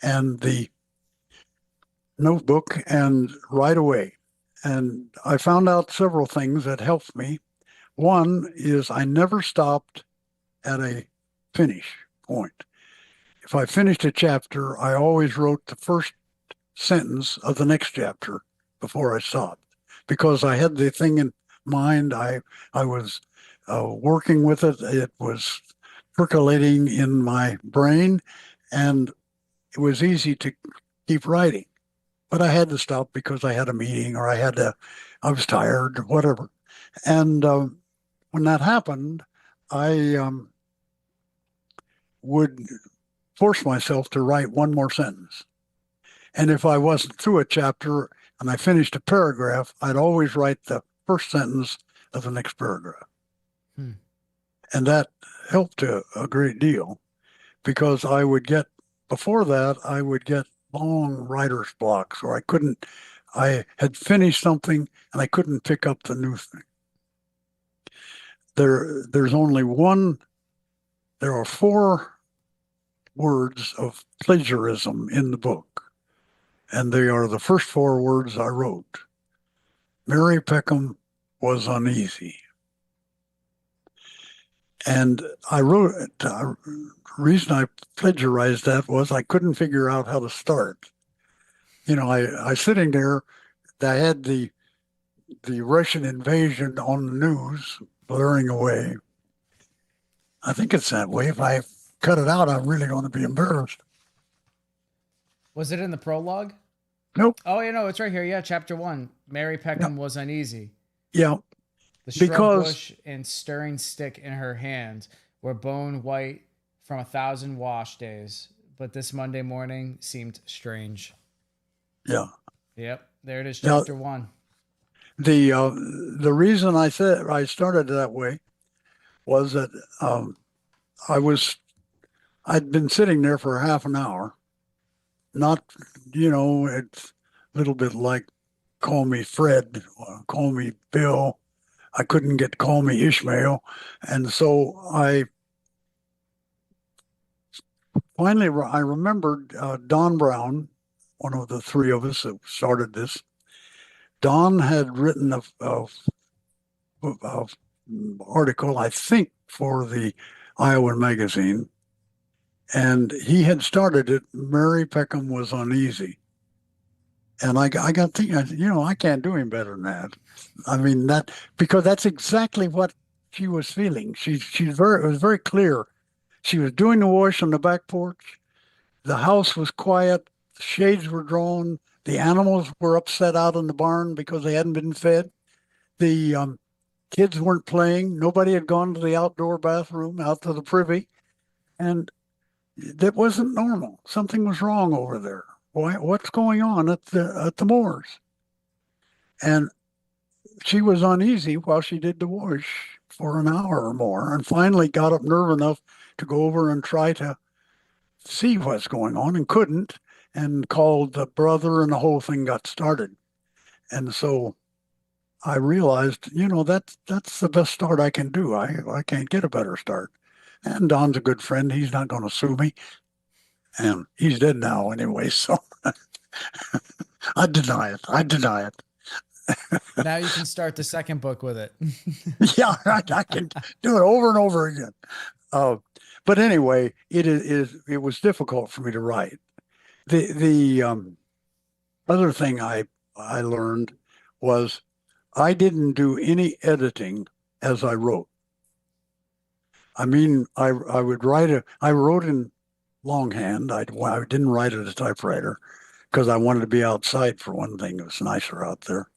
and the notebook and right away. And I found out several things that helped me. One is I never stopped at a finish point. If I finished a chapter, I always wrote the first sentence of the next chapter before I stopped because I had the thing in mind. I was working with it. It was percolating in my brain, and it was easy to keep writing. But I had to stop because I had a meeting or I was tired or whatever. And when that happened, I would force myself to write one more sentence. And if I wasn't through a chapter and I finished a paragraph, I'd always write the first sentence of the next paragraph. Hmm. And that helped a great deal because before that, I would get long writer's blocks or I had finished something and I couldn't pick up the new thing. There's only there are 4 words of plagiarism in the book, and they are the first 4 words I wrote. Mary Peckham was uneasy. And I wrote it. The reason I plagiarized that was I couldn't figure out how to start. I sitting there, I had the Russian invasion on the news blaring away. I think it's that way. If I cut it out, I'm really going to be embarrassed. Was it in the prologue? Nope. Oh, it's right here. Yeah, chapter 1. Mary Peckham was uneasy. Yeah. The shrub bush and stirring stick in her hand were bone white from 1,000 wash days, but this Monday morning seemed strange. Yeah. Yep. There it is, chapter 1. The reason I said I started that way was that I'd been sitting there for half an hour. Not, it's a little bit like call me Fred, or call me Bill. I couldn't get call me Ishmael. And so I remembered Don Brown, one of the 3 of us that started this. Don had written a article, I think, for the Iowa magazine, and he had started it. Mary Peckham was uneasy, and I got thinking, I can't do him better than that. I mean because that's exactly what she was feeling. It was very clear. She was doing the wash on the back porch. The house was quiet. The shades were drawn. The animals were upset out in the barn because they hadn't been fed. The kids weren't playing. Nobody had gone to the outdoor bathroom, out to the privy. And that wasn't normal. Something was wrong over there. What's going on at the moors? And she was uneasy while she did the wash for an hour or more and finally got up nerve enough to go over and try to see what's going on and couldn't, and called the brother, and the whole thing got started. And so I realized, that's the best start I can do. I can't get a better start. And Don's a good friend. He's not going to sue me. And he's dead now anyway, so I deny it. Now you can start the second book with it. Yeah, I can do it over and over again. But anyway, it was difficult for me to write. The other thing I learned was I didn't do any editing as I wrote. I mean, I wrote in longhand. I didn't write at a typewriter because I wanted to be outside for one thing. It was nicer out there.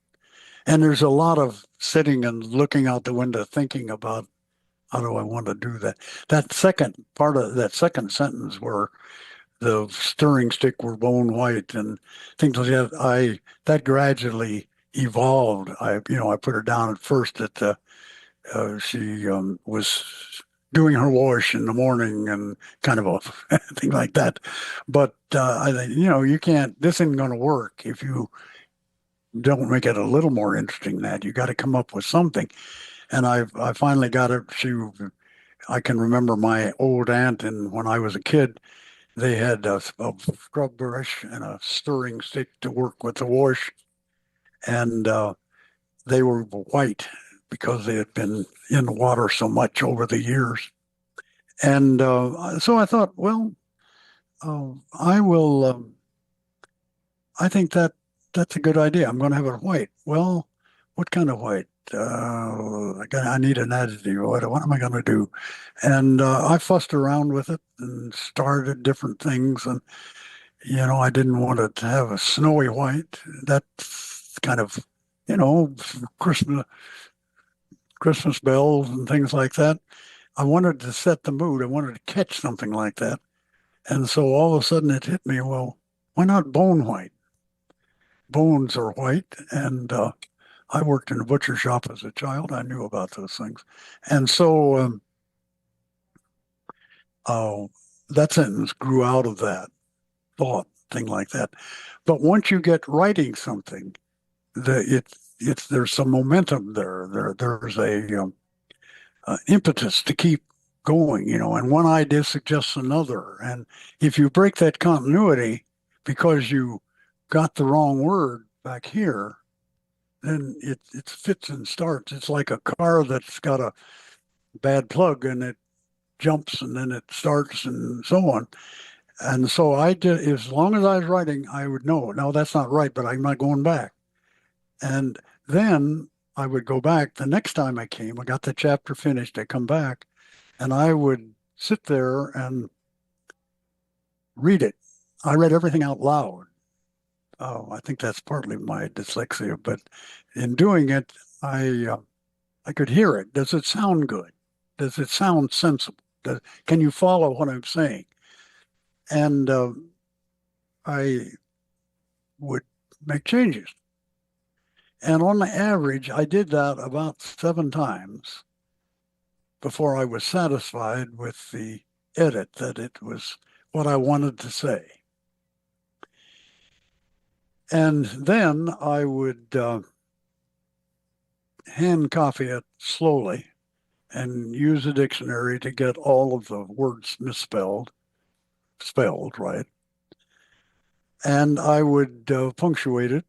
And there's a lot of sitting and looking out the window thinking about how do I want to do that. That second part of that second sentence where the stirring stick were bone white and things like that, that gradually evolved. I put her down at first that she was doing her wash in the morning and kind of a thing like that. But I think, you can't, this isn't going to work if you don't make it a little more interesting than that. You got to come up with something. And I finally got it. I can remember my old aunt, and when I was a kid, they had a scrub brush and a stirring stick to work with the wash, and they were white because they had been in the water so much over the years. And so I thought, well, I will. I think that's a good idea. I'm going to have it white. Well, what kind of white? I need an additive. What am I going to do? And I fussed around with it and started different things. And I didn't want it to have a snowy white. That's kind of, you know, Christmas Christmas bells and things like that. I wanted to set the mood. I wanted to catch something like that. And so all of a sudden it hit me, well, why not bone white? Bones are white. And I worked in a butcher shop as a child. I knew about those things. And so uh, that sentence grew out of that thought, thing like that. But once you get writing something, there's some momentum there. There's a impetus to keep going, and one idea suggests another. And if you break that continuity because you got the wrong word back here, then it fits and starts. It's like a car that's got a bad plug and it jumps and then it starts and so on. And so I did, as long as I was writing, I would know, no, that's not right, but I'm not going back. And then I would go back the next time I came. I got the chapter finished. I come back and I would sit there and read it. I read everything out loud. Oh, I think that's partly my dyslexia, but in doing it, I could hear it. Does it sound good? Does it sound sensible? Can you follow what I'm saying? And I would make changes. And on the average, I did that about 7 times before I was satisfied with the edit, that it was what I wanted to say. And then I would hand copy it slowly and use a dictionary to get all of the words spelled right. And I would punctuate it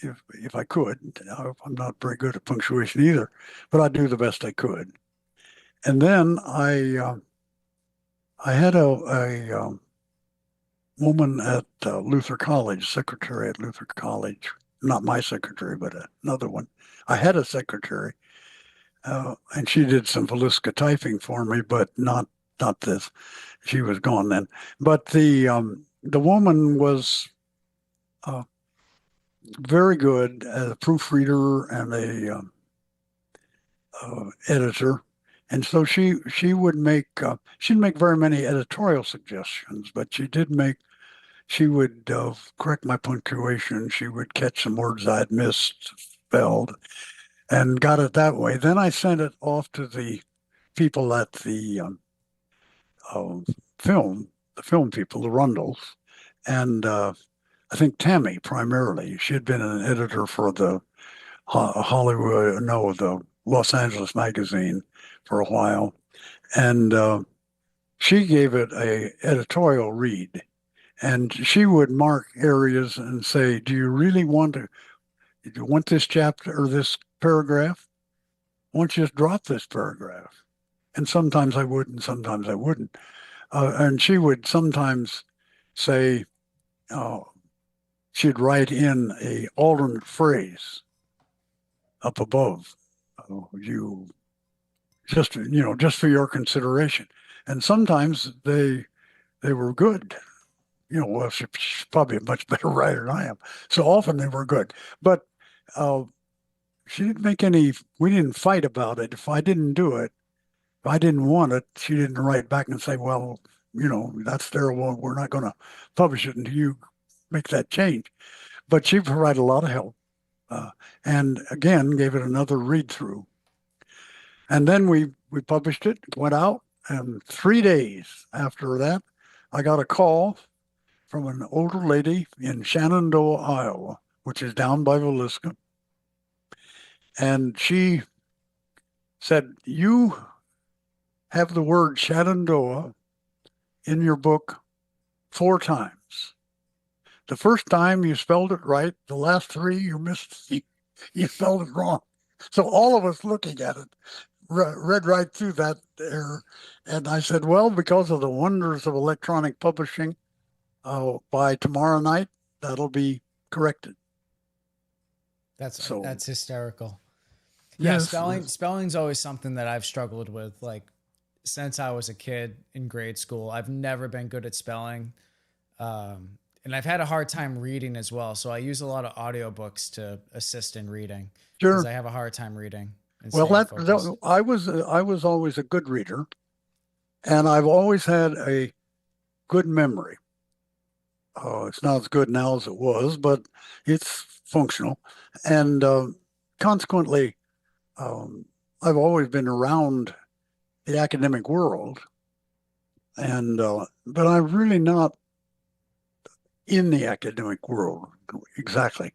if I could. I'm not very good at punctuation either, but I'd do the best I could. And then I had a woman at Luther College, secretary at Luther College, not my secretary, but another one. I had a secretary, and she did some Villisca typing for me, but not this. She was gone then. But the woman was very good as a proofreader and a editor. And so she would make she didn't make very many editorial suggestions, but she would correct my punctuation. She would catch some words I'd missed, spelled, and got it that way. Then I sent it off to the people at the film people, the Rundles, and I think Tammy primarily. She had been an editor for the the Los Angeles magazine for a while, and she gave it a editorial read, and she would mark areas and say, "Do you really do you want this chapter or this paragraph? Why don't you just drop this paragraph?" And sometimes I would, and sometimes I wouldn't. And she would sometimes say, she'd write in a alternate phrase up above. You just for your consideration. And sometimes they were good. Well, she's probably a much better writer than I am. So often they were good. But she didn't make any. We didn't fight about it. If I didn't do it, if I didn't want it, she didn't write back and say, "Well, that's terrible. We're not going to publish it until you make that change." But she provided a lot of help, and again gave it another read through. And then we we published it, went out, and 3 days after that, I got a call from an older lady in Shenandoah, Iowa, which is down by Villisca. And she said, "You have the word Shenandoah in your book 4 times. The first time you spelled it right, the last three you missed, you spelled it wrong." So all of us looking at it read right through that error. And I said, well, because of the wonders of electronic publishing, by tomorrow night, that'll be corrected. That's hysterical. Yeah, Yes, spelling's always something that I've struggled with. Like since I was a kid in grade school, I've never been good at spelling. And I've had a hard time reading as well. So I use a lot of audiobooks to assist in reading because sure. I have a hard time reading. Well, I was always a good reader, and I've always had a good memory. It's not as good now as it was, but it's functional, and consequently, I've always been around the academic world, and but I'm really not in the academic world exactly.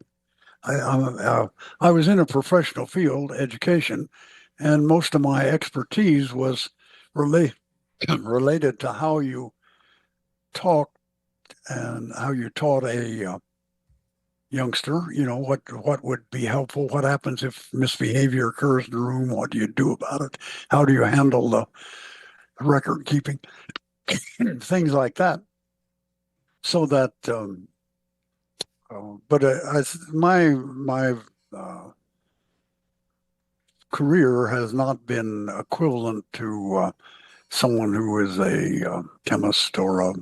I was in a professional field, education, and most of my expertise was related to how you talk and how you taught a youngster. What would be helpful? What happens if misbehavior occurs in the room? What do you do about it? How do you handle the record keeping? Things like that. So that, but my career has not been equivalent to someone who is a chemist or a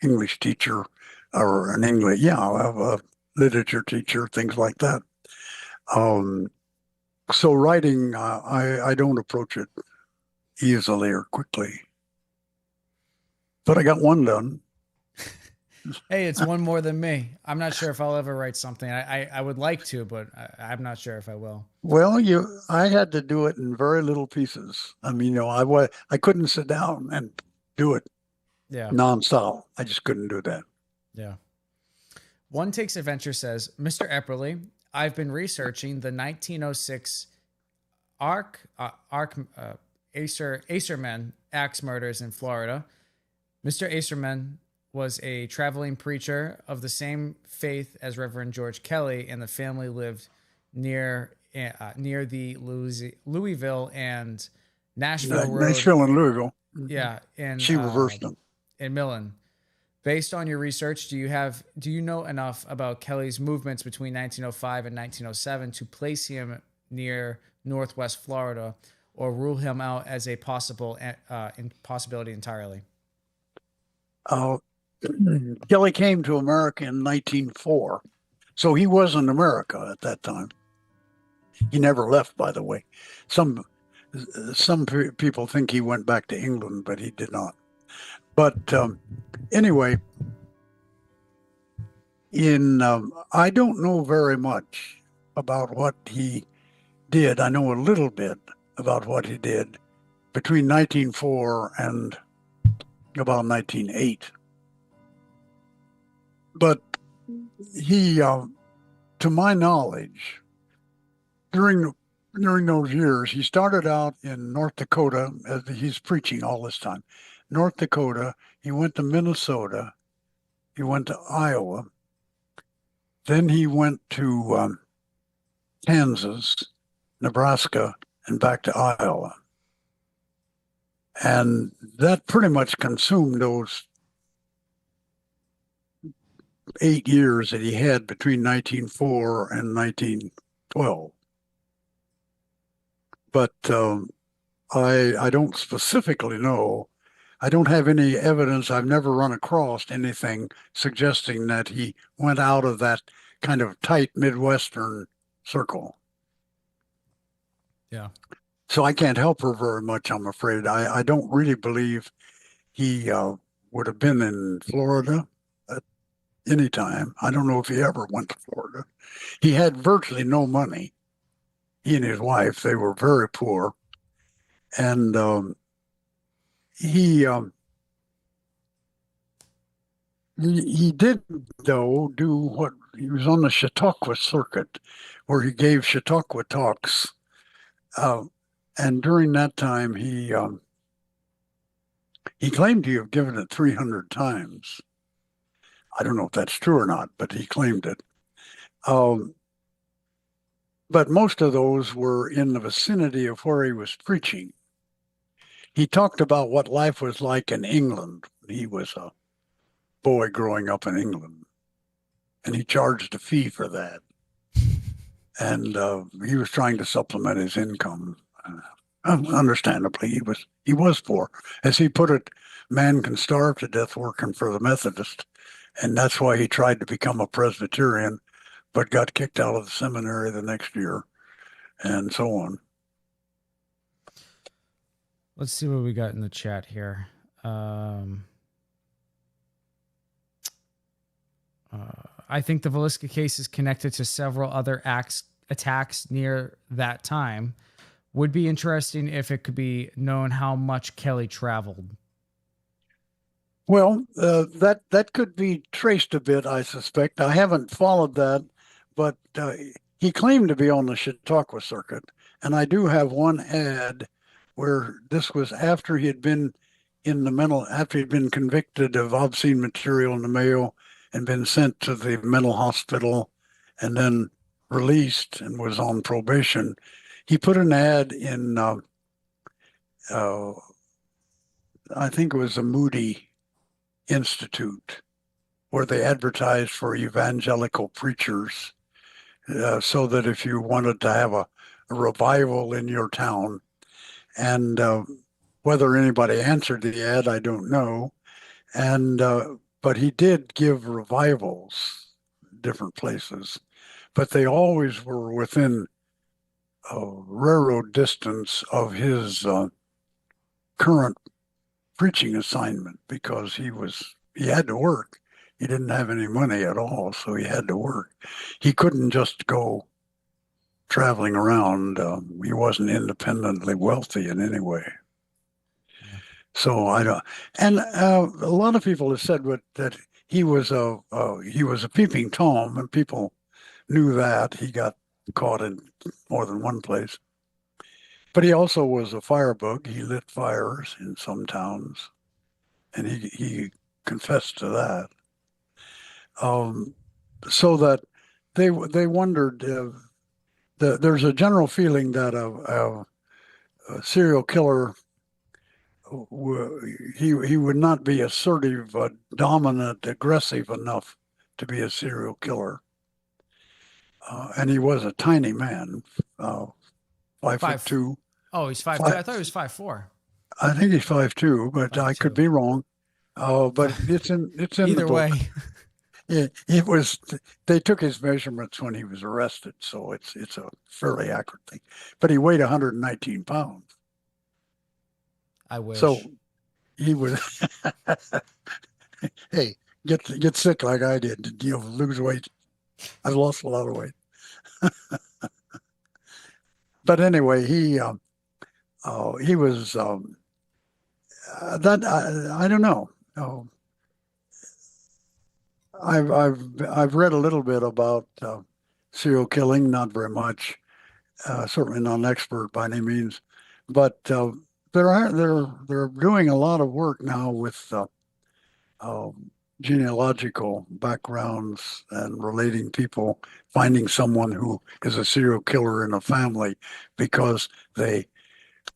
English teacher or an English, a literature teacher, things like that. So writing, I don't approach it easily or quickly, but I got one done. Hey, it's one more than me. I'm not sure if I'll ever write something. I would like to, but I'm not sure if I will. Well, I had to do it in very little pieces. I mean, I couldn't sit down and do it Yeah. nonstop. I just couldn't do that. Yeah. One Takes Adventure says, Mr. Epperly, I've been researching the 1906 Acerman Axe Murders in Florida. Mr. Acerman was a traveling preacher of the same faith as Reverend George Kelly, and the family lived near the Louisville and Nashville Road. Nashville and Louisville. Yeah, and she reversed them. In Millen. Based on your research, do you know enough about Kelly's movements between 1905 and 1907 to place him near Northwest Florida, or rule him out as a possibility entirely? Kelly came to America in 1904, so he was in America at that time. He never left, by the way. Some people think he went back to England, but he did not. But anyway, I don't know very much about what he did. I know a little bit about what he did between 1904 and about 1908. But he, to my knowledge, during those years, he started out in North Dakota. He's preaching all this time. North Dakota, he went to Minnesota, he went to Iowa, then he went to Kansas, Nebraska, and back to Iowa. And that pretty much consumed those 8 years that he had between 1904 and 1912. But I don't specifically know. I don't have any evidence. I've never run across anything suggesting that he went out of that kind of tight Midwestern circle. Yeah. So I can't help her very much, I'm afraid. I don't really believe he would have been in Florida at any time. I don't know if he ever went to Florida. He had virtually no money. He and his wife, they were very poor. And he he did, though, do what he was on the Chautauqua circuit, where he gave Chautauqua talks. Uh, and during that time, he claimed to have given it 300 times. I don't know if that's true or not, but he claimed it. Um, but most of those were in the vicinity of where he was preaching. He talked about what life was like in England. He was a boy growing up in England, and he charged a fee for that. And he was trying to supplement his income. Understandably, he was poor. As he put it, man can starve to death working for the Methodist, and that's why he tried to become a Presbyterian, but got kicked out of the seminary the next year, and so on. Let's see what we got in the chat here. I think the Villisca case is connected to several other attacks near that time. Would be interesting if it could be known how much Kelly traveled. Well, that could be traced a bit, I suspect. I haven't followed that, but he claimed to be on the Chautauqua circuit, and I do have one ad where this was after he had been after he'd been convicted of obscene material in the mail and been sent to the mental hospital and then released and was on probation. He put an ad in, I think it was a Moody Institute, where they advertised for evangelical preachers, so that if you wanted to have a revival in your town, and whether anybody answered the ad, I don't know. And but he did give revivals different places, but they always were within railroad distance of his current preaching assignment, because he had to work. He didn't have any money at all, so he had to work. He couldn't just go traveling around. He wasn't independently wealthy in any way. So I don't. And a lot of people have said that he was a peeping Tom, and people knew that. He got caught in more than one place. But he also was a firebug. He lit fires in some towns, and he confessed to that. So that they wondered. There's a general feeling that a serial killer, he would not be assertive, dominant, aggressive enough to be a serial killer. And he was a tiny man, 5'2". Oh, he's 5'2". I thought he was 5'4". I think he's 5'2", but 5'2". I could be wrong. But it's in Either the book. way. It was. They took his measurements when he was arrested, so it's a fairly accurate thing. But he weighed 119 pounds. I wish. So he was. Hey, get sick like I did. Lose weight. I've lost a lot of weight. But anyway, he was that I don't know. I've read a little bit about serial killing, not very much. Certainly not an expert by any means, but they're doing a lot of work now with genealogical backgrounds and relating people, finding someone who is a serial killer in a family, because they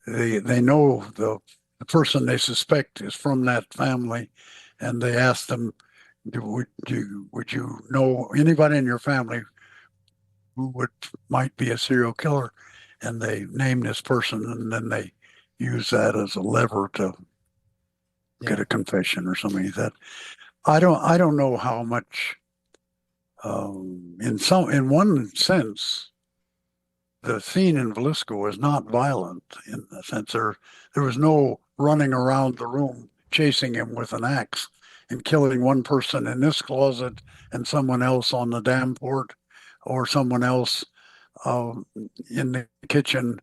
know the person they suspect is from that family, and they ask them, would you know anybody in your family who might be a serial killer? And they name this person, and then they use that as a lever to get a confession or something like that. I don't know how much. In one sense, the scene in Villisca was not violent, in the sense there was no running around the room chasing him with an axe and killing one person in this closet and someone else on the dam port, or someone else in the kitchen,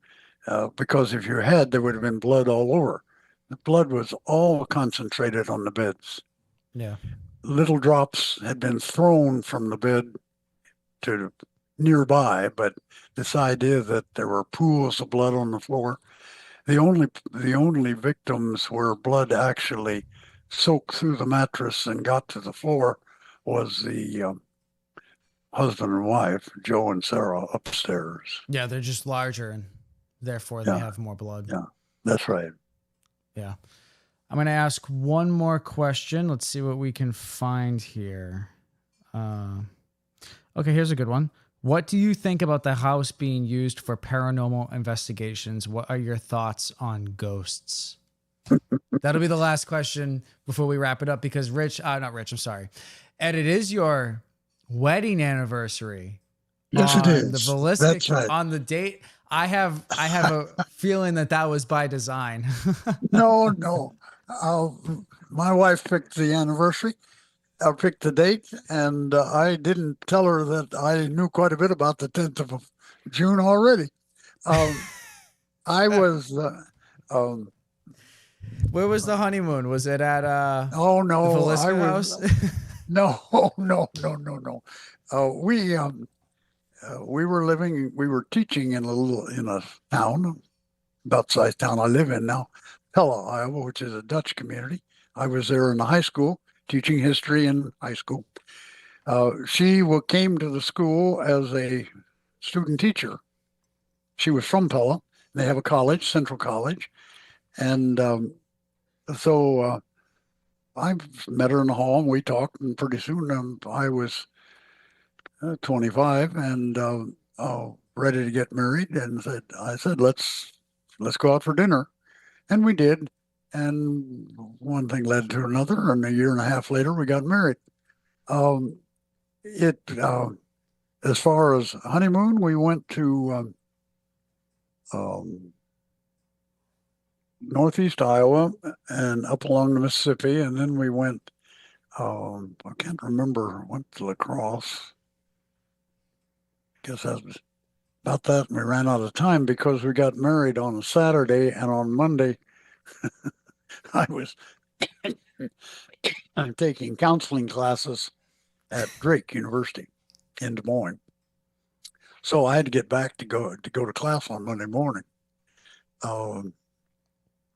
because if you had, there would have been blood all over. The blood was all concentrated on the beds. Yeah. Little drops had been thrown from the bed to nearby, but this idea that there were pools of blood on the floor, the only victims where blood actually soaked through the mattress and got to the floor was the husband and wife, Joe and Sarah, upstairs. Yeah, they're just larger and therefore they Yeah, have more blood. yeah, that's right. Yeah. I'm going to ask one more question. Let's see what we can find here. Okay, here's a good one. What do you think about the house being used for paranormal investigations? What are your thoughts on ghosts? That'll be the last question before we wrap it up because not Rich, I'm sorry. Ed, it is your wedding anniversary. Yes, it On the is. Villisca, That's right. on the date. I have a feeling that was by design. No, no. My wife picked the anniversary. I picked the date, and I didn't tell her that I knew quite a bit about the 10th of June already. I was, Where was the honeymoon? Was it at oh the no, Villisca house? no, no, no, no, no. We were teaching in a town, about the size town I live in now, Pella, Iowa, which is a Dutch community. I was there in the high school, teaching history in high school. She came to the school as a student teacher. She was from Pella. They have a college, Central College. And so I met her in the hall and we talked. And pretty soon I was 25 and ready to get married. And I said, let's go out for dinner. And we did. And one thing led to another. And a year and a half later, we got married. Um, it As far as honeymoon, we went to northeast Iowa and up along the Mississippi, and then we went. I can't remember. Went to La Crosse. Guess that was about that. And we ran out of time because we got married on a Saturday, and on Monday, I was taking counseling classes at Drake University in Des Moines. So I had to get back to go to class on Monday morning.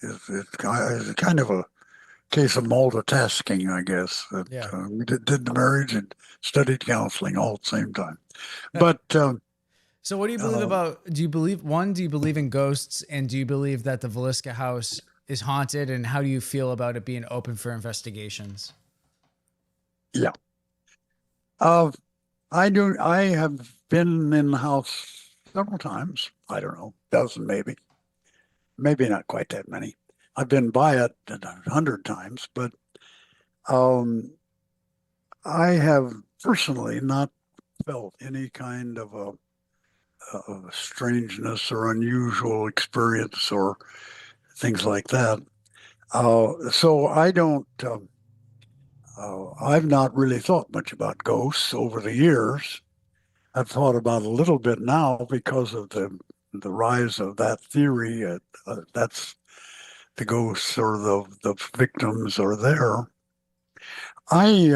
It's kind of a case of multitasking, I guess. That Yeah. we did the marriage and studied counseling all at the same time. But So what do you believe about, do you believe in ghosts, and do you believe that the Villisca house is haunted, and how do you feel about it being open for investigations? yeah, I do. I have been in the house several times. I don't know, dozen maybe not quite that many. I've been by it 100 times, but um, I have personally not felt any kind of a strangeness or unusual experience or things like that. So I don't. I've not really thought much about ghosts over the years. I've thought about a little bit now because of the rise of that theory. That's the ghosts or the victims are there. I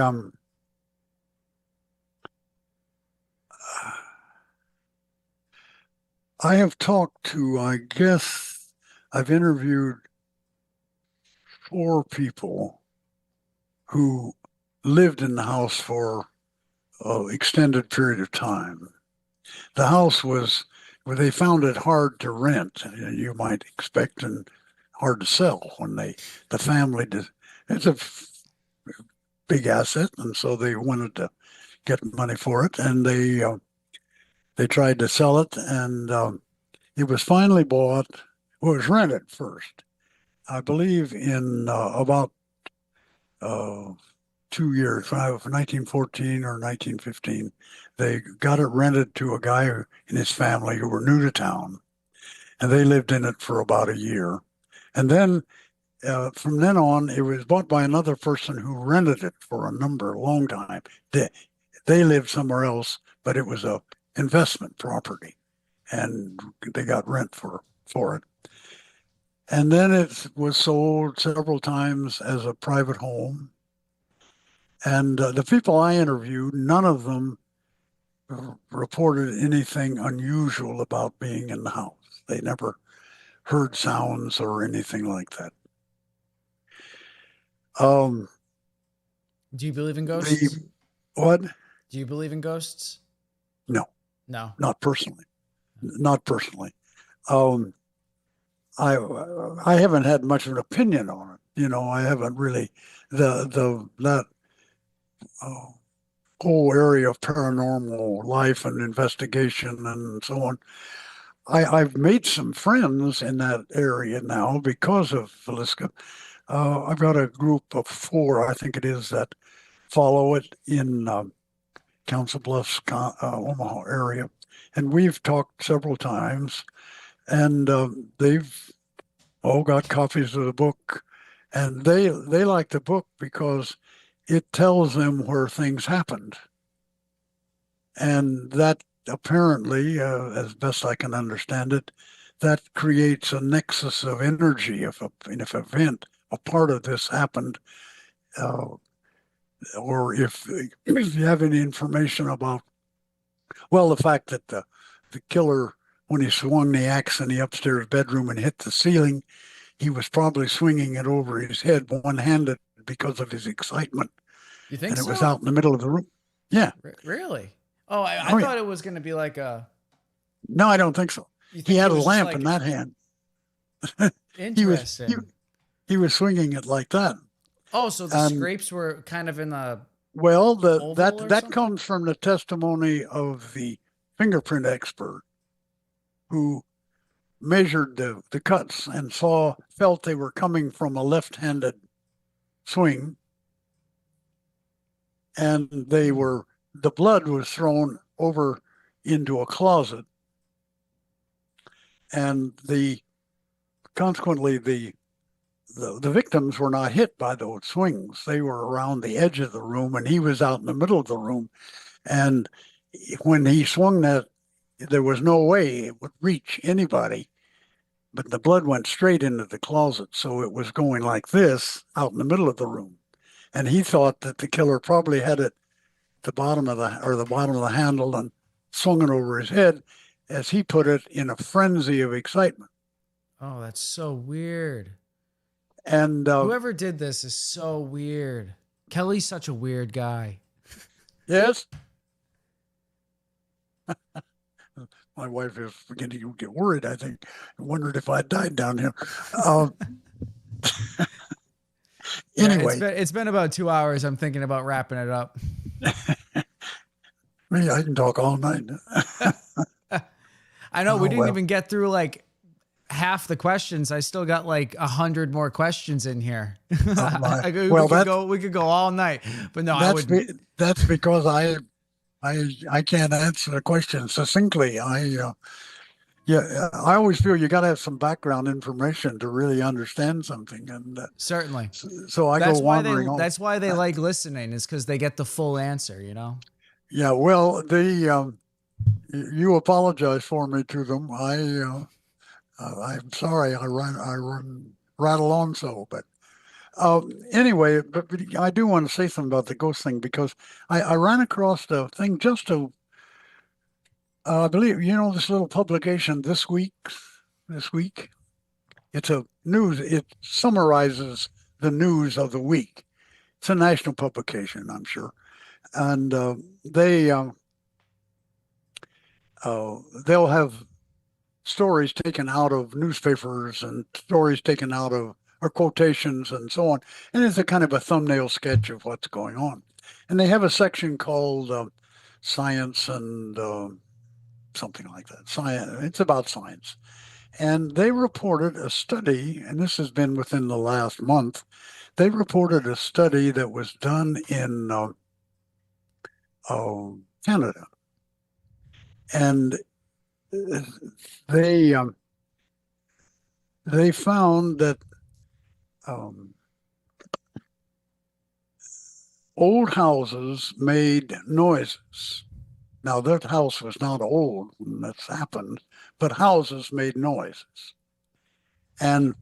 I have talked to, I guess, I've interviewed 4 people who lived in the house for an extended period of time. The house was, well, they found it hard to rent, you might expect, and hard to sell when the family did. It's a big asset, and so they wanted to get money for it, and they tried to sell it, and it was finally bought. Well, it was rented first, I believe, in about 2 years, 1914 or 1915. They got it rented to a guy and his family who were new to town, and they lived in it for about a year. And then from then on, it was bought by another person who rented it for a long time. They lived somewhere else, but it was a investment property, and they got rent for for it. And then it was sold several times as a private home. And the people I interviewed, none of them reported anything unusual about being in the house. They never heard sounds or anything like that. Um, Do you believe in ghosts? the what? Do you believe in ghosts? No, No. not personally. Not personally. Um, I I haven't had much of an opinion on it. I haven't really the that uh, whole area of paranormal life and investigation and so on. I've made some friends in that area now because of Villisca. I've got a group of four, I think it is, that follow it in Council Bluffs, Omaha area, and we've talked several times, and they've all got copies of the book, and they like the book because it tells them where things happened, and that apparently, as best I can understand it, that creates a nexus of energy. If an event, a part of this happened, uh, or if you have any information about, well, the fact that the killer, when he swung the axe in the upstairs bedroom and hit the ceiling, he was probably swinging it over his head one-handed because of his excitement, You think and it was so? out in the middle of the room. Yeah. Really? Oh, I Oh yeah. thought it was going to be like a. No, I don't think so. You He think it had a was just lamp like in that hand. He was he, interesting? he was swinging it like that. Oh, so the And scrapes were kind of in the well, oval or that something? comes from the testimony of the fingerprint expert who measured the cuts and felt they were coming from a left-handed swing, and the blood was thrown over into a closet, and consequently the victims were not hit by those swings. They were around the edge of the room, and he was out in the middle of the room. And when he swung that, there was no way it would reach anybody, but the blood went straight into the closet. So it was going like this out in the middle of the room. And he thought that the killer probably had it the bottom of the handle and swung it over his head, as he put it, in a frenzy of excitement. Oh, that's so weird. And Whoever did this is so weird. Kelly's such a weird guy. yes, my wife is beginning to get worried. I think, wondered if I died down here. Um, Yeah, anyway, it's been about 2 hours. I'm thinking about wrapping it up. me, I can talk all night. I know we Oh didn't well. even get through like half the questions. I still got like 100 more questions in here. Oh my. We Well, could go all night. But no, I that's would. that's because I can't answer the question succinctly. Yeah, I always feel you got to have some background information to really understand something, and Certainly. so I go wandering off. That's why they like listening, is because they get the full answer, you know? Yeah, well, you apologize for me to them. I'm sorry I run rattle on so, but anyway, but I do want to say something about the ghost thing because I ran across the thing just to I believe this little publication this week. It's a news. It summarizes the news of the week. It's a national publication, I'm sure, and they'll have stories taken out of newspapers and stories taken out of or quotations and so on. And it's a kind of a thumbnail sketch of what's going on. And they have a section called science and something like that. Science. It's about science. And they reported a study, and this has been within the last month. They reported a study that was done in Canada, and they they found that um, old houses made noises, Now, that house was not old when this happened, but houses made noises. And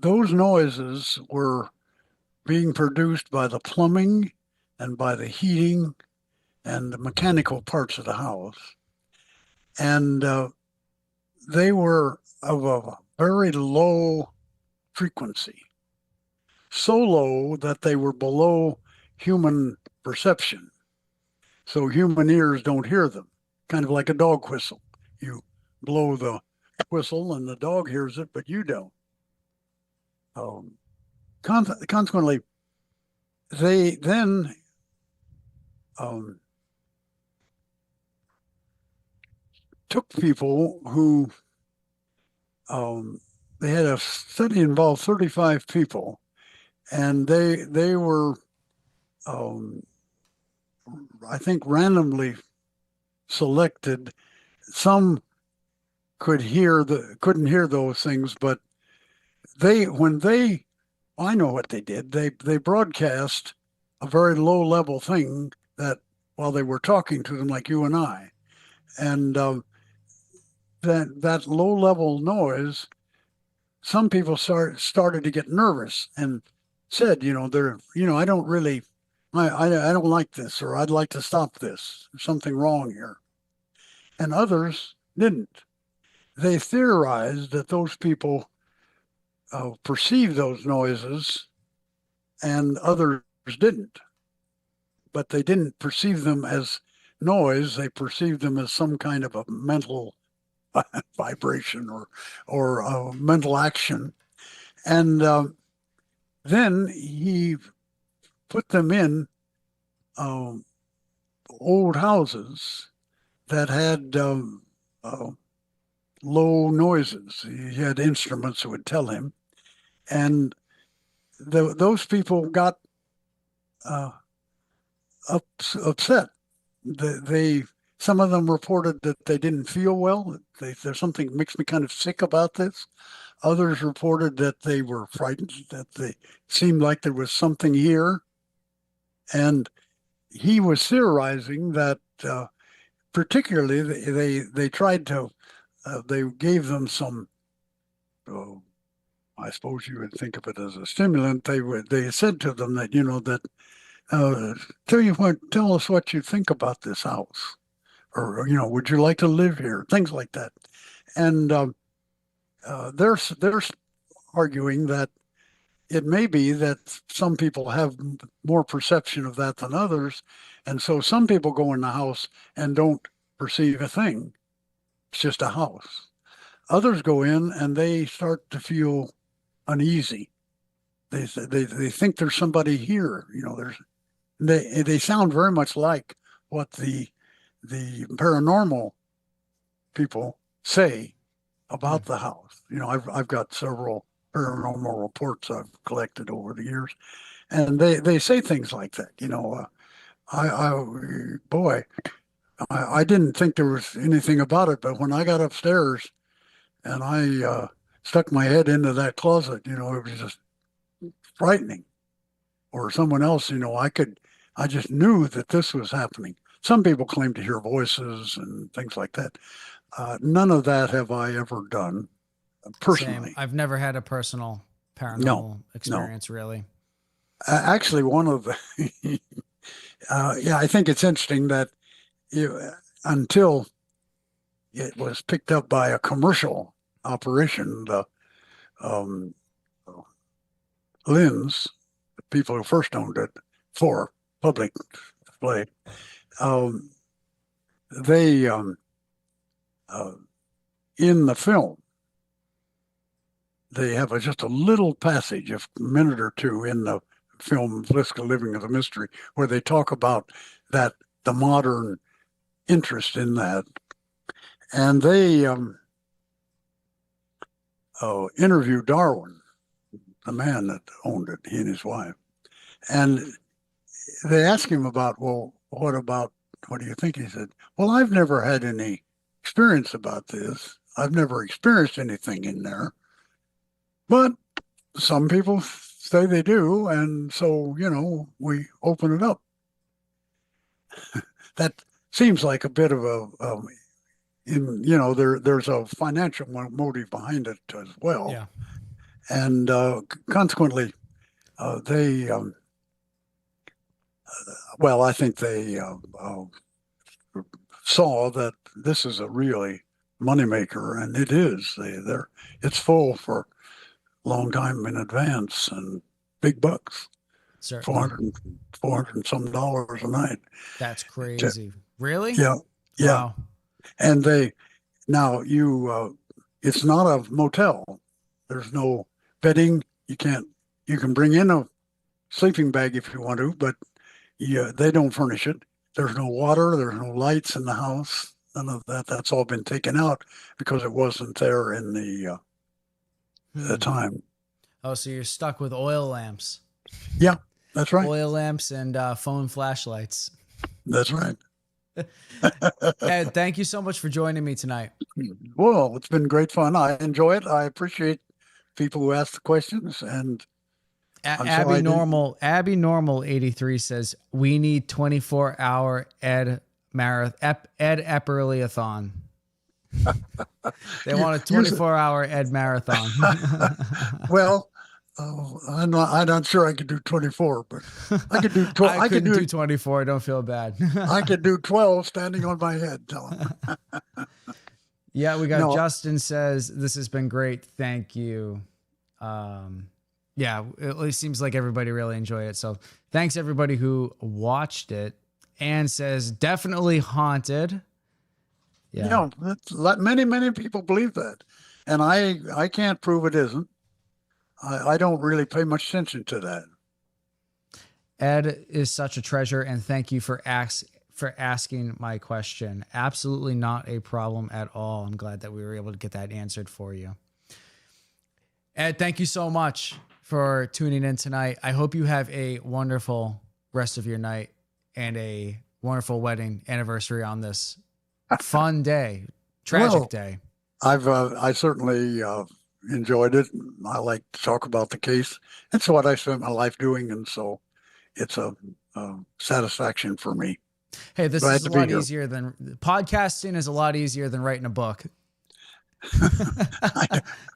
those noises were being produced by the plumbing and by the heating and the mechanical parts of the house. And they were of a very low frequency, so low that they were below human perception. So human ears don't hear them, kind of like a dog whistle. You blow the whistle and the dog hears it, but you don't. Consequently, they then took people who they had a study involved 35 people, and they were I think randomly selected. Some couldn't hear those things, but I know what they did. They broadcast a very low level thing that while they were talking to them like you and I, and that low level noise, some people started to get nervous and said, I don't really, I don't like this, or I'd like to stop this. There's something wrong here. And others didn't. They theorized that those people perceived those noises and others didn't. But they didn't perceive them as noise. They perceived them as some kind of a mental vibration or mental action. And then he put them in old houses that had low noises. He had instruments that would tell him. And those people got upset. Some of them reported that they didn't feel well. There's something that makes me kind of sick about this. Others reported that they were frightened, that they seemed like there was something here. And he was theorizing that particularly they tried to, they gave them some, I suppose you would think of it as a stimulant. They said to them that, tell us what you think about this house, or would you like to live here? Things like that. And they're arguing that it may be that some people have more perception of that than others, and so some people go in the house and don't perceive a thing. It's just a house. Others go in and they start to feel uneasy. They think there's somebody here. They sound very much like what the paranormal people say about the house. I've got several paranormal reports I've collected over the years, and they say things like that. I didn't think there was anything about it, but when I got upstairs and I stuck my head into that closet, it was just frightening. Or someone else, I just knew that this was happening. Some people claim to hear voices and things like that. None of that have I ever done personally. Same. I've never had a personal paranormal experience, really. Actually, one of the, I think it's interesting that until it was picked up by a commercial operation, the Lynn's, the people who first owned it for public display, they in the film they have just a little passage, a minute or two in the film Villisca Living as a Mystery, where they talk about that, the modern interest in that. And they interviewed Darwin, the man that owned it, he and his wife. And they asked him about, well, what do you think? He said, well, I've never had any experience about this. I've never experienced anything in there. But some people say they do. And so, we open it up. That seems like a bit of there's a financial motive behind it as well. Yeah. And consequently, they, well, I think they saw that this is a really moneymaker, and it is. It's full for a long time in advance and big bucks. Certainly. 400 and some dollars a night. That's crazy. Really? Yeah, yeah. Wow. And it's not a motel. There's no bedding. You can bring in a sleeping bag if you want to, but they don't furnish it. There's no water. There's no lights in the house. None of that. That's all been taken out because it wasn't there in the time. Oh, so you're stuck with oil lamps. Yeah, that's right. Oil lamps and phone flashlights. That's right. Ed, thank you so much for joining me tonight. Well, it's been great fun. I enjoy it. I appreciate people who ask the questions. And Abby Normal 83 says we need 24-hour Ed Epperly-a-thon. They want a 24-hour Ed marathon. Well, I'm not sure I could do 24, but I could do 12. I couldn't do 24. Don't feel bad. I could do 12 standing on my head. Yeah, we got Justin says this has been great. Thank you. Yeah, it seems like everybody really enjoyed it. So thanks everybody who watched it. And says definitely haunted. Yeah, many people believe that, and I can't prove it isn't. I don't really pay much attention to that. Ed is such a treasure, and thank you for asking my question. Absolutely not a problem at all. I'm glad that we were able to get that answered for you. Ed, thank you so much for tuning in tonight. I hope you have a wonderful rest of your night and a wonderful wedding anniversary on this fun day, tragic day. I certainly enjoyed it. I like to talk about the case. It's what I spent my life doing, and so it's a satisfaction for me. Hey, this is a lot easier than podcasting. Is a lot easier than writing a book.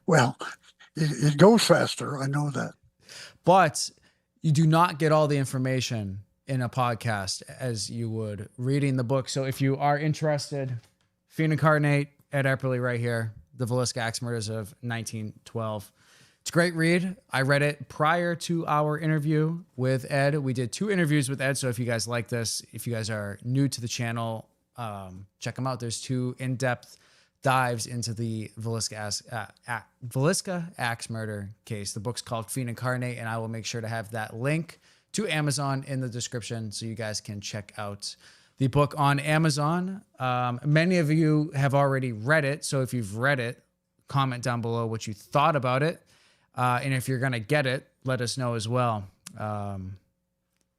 Well, it goes faster. I know that, but you do not get all the information in a podcast as you would reading the book. So if you are interested, Fiend Incarnate, Ed Epperly right here, the Villisca Axe Murders of 1912. It's a great read. I read it prior to our interview with Ed. We did 2 interviews with Ed. So if you guys like this, if you guys are new to the channel, check them out. There's 2 in-depth dives into the Villisca Axe Murder case. The book's called Fiend Incarnate, and I will make sure to have that link to Amazon in the description so you guys can check out the book on Amazon. Many of you have already read it, so if you've read it, comment down below what you thought about it. And if you're going to get it, let us know as well.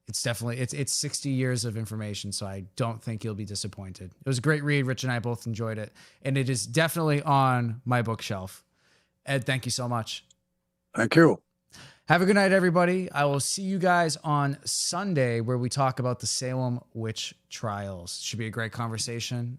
It's definitely, it's 60 years of information, so I don't think you'll be disappointed. It was a great read. Rich and I both enjoyed it, and it is definitely on my bookshelf. Ed, thank you so much. Thank you. Have a good night, everybody. I will see you guys on Sunday where we talk about the Salem witch trials. Should be a great conversation.